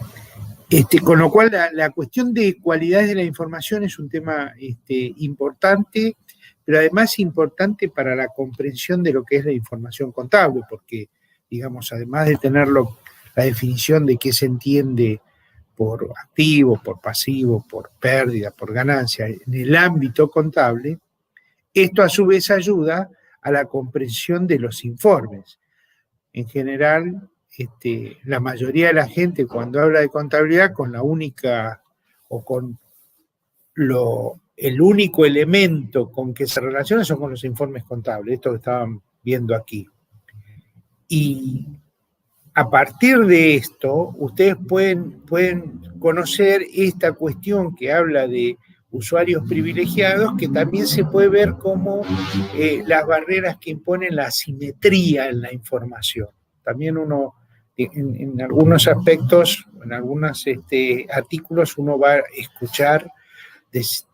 con lo cual la cuestión de cualidades de la información es un tema importante, pero además importante para la comprensión de lo que es la información contable, porque, digamos, además de tener la definición de qué se entiende por activo, por pasivo, por pérdida, por ganancia, en el ámbito contable, esto a su vez ayuda a la comprensión de los informes. En general, la mayoría de la gente cuando habla de contabilidad con la única o con el único elemento con que se relaciona son con los informes contables, esto que estaban viendo aquí. Y a partir de esto, ustedes pueden conocer esta cuestión que habla de usuarios privilegiados, que también se puede ver como las barreras que imponen la asimetría en la información. También uno, en algunos aspectos, en algunos artículos, uno va a escuchar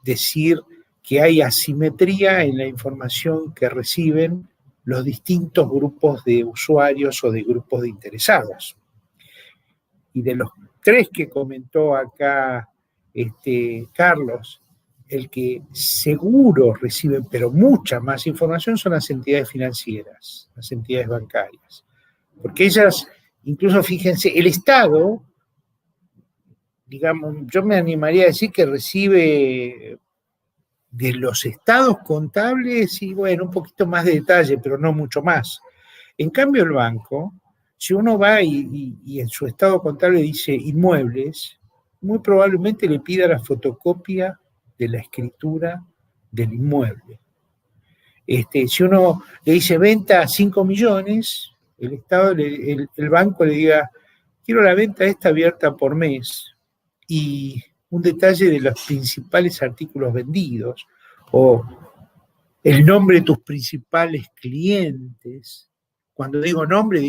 decir que hay asimetría en la información que reciben los distintos grupos de usuarios o de grupos de interesados. Y de los 3 que comentó acá Carlos, el que seguro recibe, pero mucha más información, son las entidades financieras, las entidades bancarias. Porque ellas, incluso fíjense, el Estado, digamos, yo me animaría a decir que recibe de los estados contables, y un poquito más de detalle, pero no mucho más. En cambio, el banco, si uno va y en su estado contable dice inmuebles, muy probablemente le pida la fotocopia de la escritura del inmueble. Si uno le dice venta a 5 millones, el banco le diga, quiero la venta esta abierta por mes, y un detalle de los principales artículos vendidos, o el nombre de tus principales clientes. Cuando digo nombre,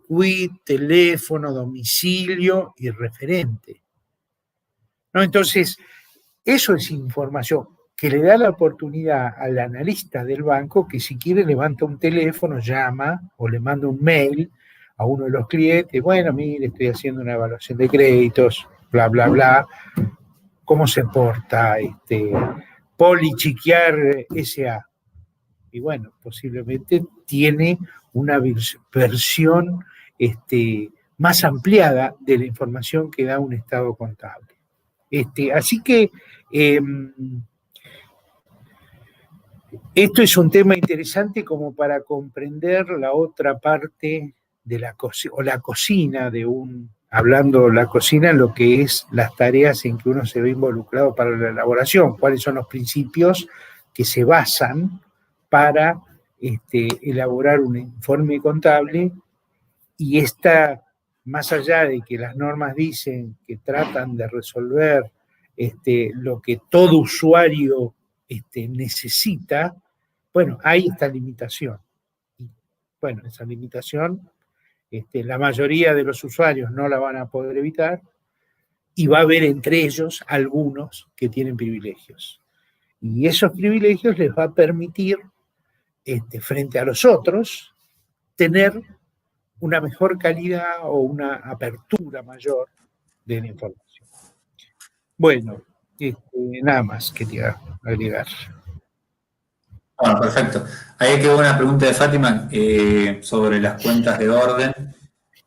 quit, teléfono, domicilio y referente, ¿no? Entonces, eso es información que le da la oportunidad al analista del banco que si quiere levanta un teléfono, llama o le manda un mail a uno de los clientes, mire, estoy haciendo una evaluación de créditos, bla, bla, bla, cómo se porta Polichiquiar S.A. Y bueno, posiblemente tiene una versión más ampliada de la información que da un estado contable. Así que esto es un tema interesante como para comprender la otra parte de la cocina, o la cocina hablando la cocina en lo que es las tareas en que uno se ve involucrado para la elaboración, cuáles son los principios que se basan para elaborar un informe contable, y más allá de que las normas dicen que tratan de resolver lo que todo usuario necesita, bueno, hay esta limitación. Y, bueno, esa limitación, la mayoría de los usuarios no la van a poder evitar, y va a haber entre ellos algunos que tienen privilegios. Y esos privilegios les va a permitir, frente a los otros, tener una mejor calidad o una apertura mayor de la información. Bueno, nada más quería agregar. Bueno, perfecto. Ahí quedó una pregunta de Fátima sobre las cuentas de orden.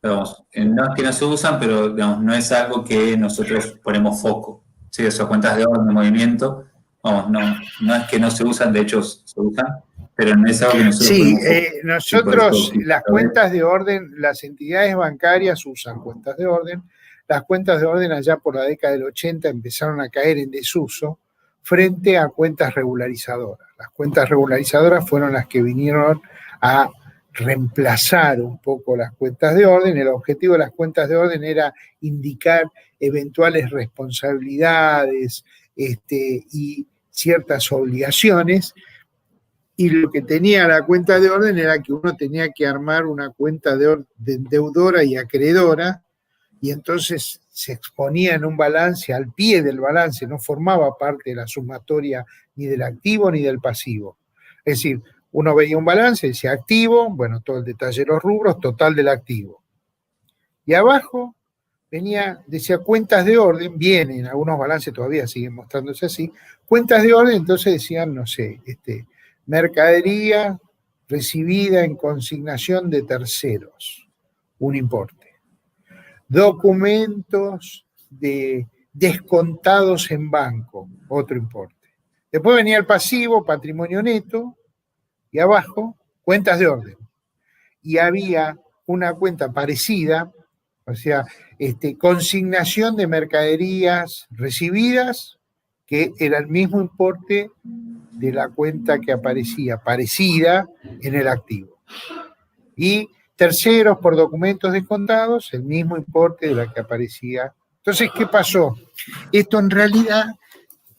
Digamos, no es que no se usan, pero digamos, no es algo que nosotros ponemos foco. Sí, esas cuentas de orden de movimiento, vamos, no es que no se usan, de hecho se usan, pero no es algo que nosotros sí, ponemos foco. nosotros, las cuentas de orden, las entidades bancarias usan cuentas de orden. Las cuentas de orden allá por la década del 80 empezaron a caer en desuso frente a cuentas regularizadoras. Las cuentas regularizadoras fueron las que vinieron a reemplazar un poco las cuentas de orden. El objetivo de las cuentas de orden era indicar eventuales responsabilidades y ciertas obligaciones, y lo que tenía la cuenta de orden era que uno tenía que armar una cuenta de deudora y acreedora, y entonces se exponía en un balance, al pie del balance, no formaba parte de la sumatoria ni del activo ni del pasivo. Es decir, uno veía un balance, decía activo, bueno, todo el detalle de los rubros, total del activo. Y abajo decía cuentas de orden, bien, en algunos balances todavía siguen mostrándose así, cuentas de orden, entonces decían, no sé, mercadería recibida en consignación de terceros, un importe. Documentos descontados en banco, otro importe. Después venía el pasivo, patrimonio neto, y abajo, cuentas de orden. Y había una cuenta parecida, o sea, consignación de mercaderías recibidas, que era el mismo importe de la cuenta que aparecía, parecida en el activo. Y terceros por documentos descontados, el mismo importe de la que aparecía. Entonces, ¿qué pasó? Esto en realidad,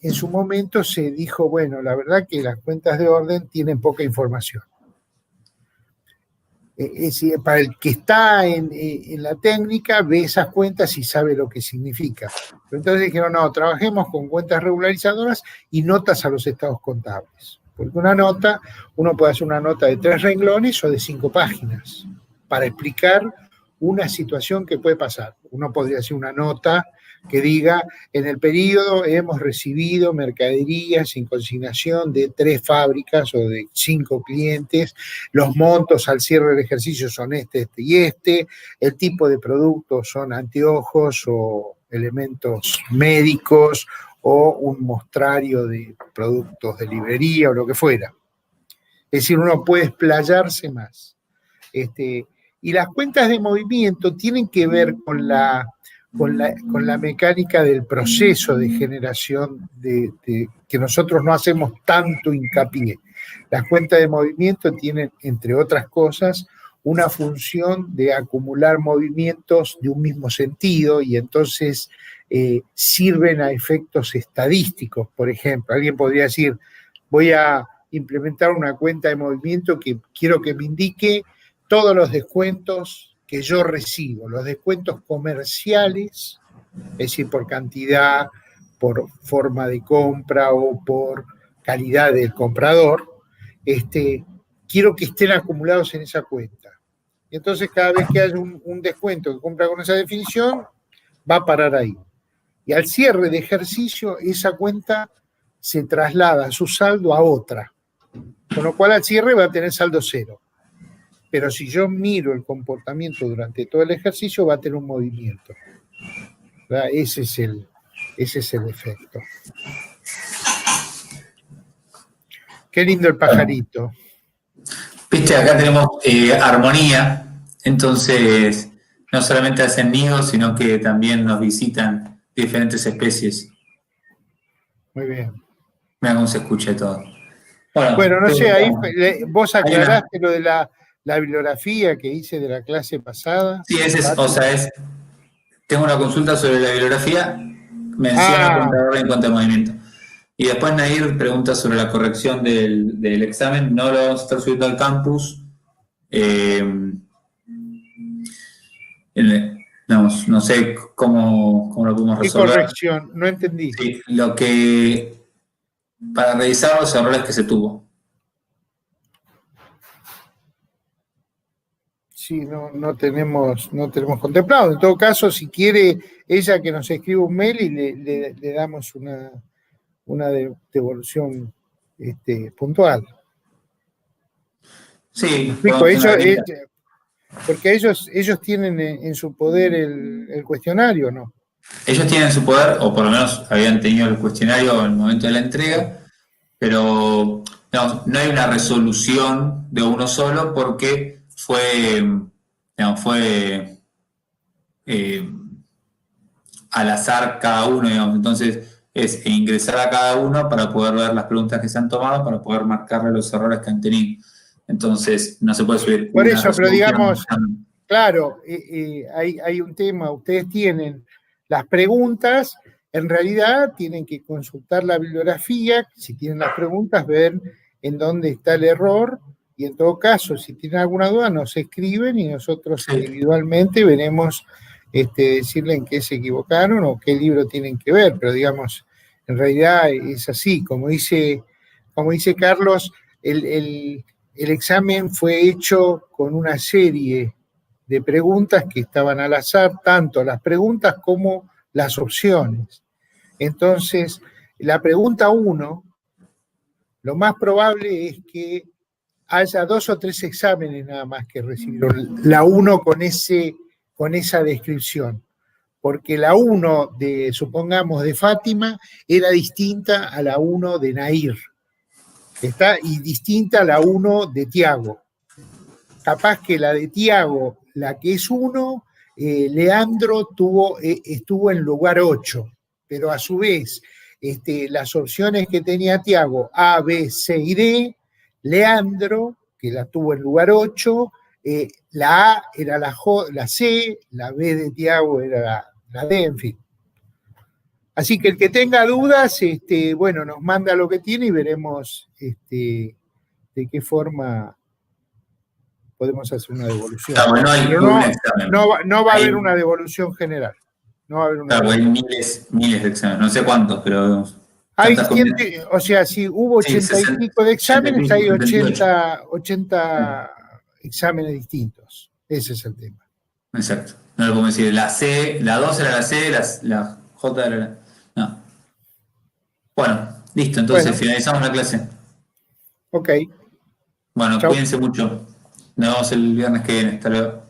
en su momento se dijo, bueno, la verdad que las cuentas de orden tienen poca información. Es decir, para el que está en la técnica, ve esas cuentas y sabe lo que significa. Pero entonces dijeron, no, trabajemos con cuentas regularizadoras y notas a los estados contables. Porque uno puede hacer una nota de 3 renglones o de 5 páginas para explicar una situación que puede pasar. Uno podría hacer una nota que diga, en el periodo hemos recibido mercaderías en consignación de 3 fábricas o de 5 clientes, los montos al cierre del ejercicio son este y este, el tipo de productos son anteojos o elementos médicos o un mostrario de productos de librería o lo que fuera. Es decir, uno puede explayarse más. Y las cuentas de movimiento tienen que ver con la mecánica del proceso de generación que nosotros no hacemos tanto hincapié. Las cuentas de movimiento tienen, entre otras cosas, una función de acumular movimientos de un mismo sentido, y entonces sirven a efectos estadísticos. Por ejemplo, alguien podría decir, voy a implementar una cuenta de movimiento que quiero que me indique todos los descuentos que yo recibo, los descuentos comerciales, es decir, por cantidad, por forma de compra o por calidad del comprador, quiero que estén acumulados en esa cuenta. Y entonces cada vez que haya un descuento que cumpla con esa definición, va a parar ahí. y al cierre de ejercicio esa cuenta se traslada su saldo a otra, con lo cual al cierre va a tener saldo cero. Pero si yo miro el comportamiento durante todo el ejercicio, va a tener un movimiento. ¿Verdad? Ese es el efecto. Qué lindo el pajarito. Viste, acá tenemos armonía, entonces no solamente hacen nidos, sino que también nos visitan diferentes especies. Muy bien. Mira cómo se escucha todo. Bueno, no sé, ahí vos aclaraste lo de la bibliografía que hice de la clase pasada. Sí, tengo una consulta sobre la bibliografía, menciona contrarreloj en contra de movimiento. Y después Nair pregunta sobre la corrección del examen. No lo vamos a estar subiendo al campus. No sé cómo lo podemos resolver. ¿Qué corrección? No entendí. Sí, para revisar los errores que se tuvo. Sí, no tenemos contemplado. En todo caso, si quiere ella que nos escriba un mail y le damos una devolución puntual. Sí, porque ellos tienen en su poder el cuestionario, ¿no? Ellos tienen su poder, o por lo menos habían tenido el cuestionario en el momento de la entrega, pero no hay una resolución de uno solo porque fue al azar cada uno, digamos. Entonces es ingresar a cada uno para poder ver las preguntas que se han tomado, para poder marcarle los errores que han tenido. Entonces no se puede subir. Por eso, pero digamos, claro, hay un tema, ustedes tienen las preguntas, en realidad tienen que consultar la bibliografía, si tienen las preguntas, ver en dónde está el error, y en todo caso, si tienen alguna duda, nos escriben y nosotros individualmente veremos decirle en qué se equivocaron o qué libro tienen que ver, pero digamos, en realidad es así, como dice Carlos, el examen fue hecho con una serie de preguntas que estaban al azar, tanto las preguntas como las opciones. Entonces, la pregunta 1, lo más probable es que haya 2 o 3 exámenes nada más que recibieron la 1 con esa descripción, porque la 1 supongamos, de Fátima, era distinta a la 1 de Nair, y distinta a la 1 de Tiago. Capaz que la de Tiago, la que es 1, Leandro estuvo en lugar 8, pero a su vez las opciones que tenía Tiago, A, B, C y D, Leandro, que la tuvo en lugar 8, la A era la C, la B de Tiago era la D, en fin. Así que el que tenga dudas, bueno, nos manda lo que tiene y veremos de qué forma podemos hacer una devolución. No va a haber una devolución general. No va a haber hay miles de exámenes, no sé cuántos, pero... o sea, si hubo 80 y pico de exámenes, hay 80 exámenes distintos. Ese es el tema. Exacto. No lo podemos decir, la C, la 2 era la C, la J era la... No. Bueno, listo, entonces finalizamos la clase. Ok. Bueno, cuídense mucho. Nos vemos el viernes que viene. Hasta luego.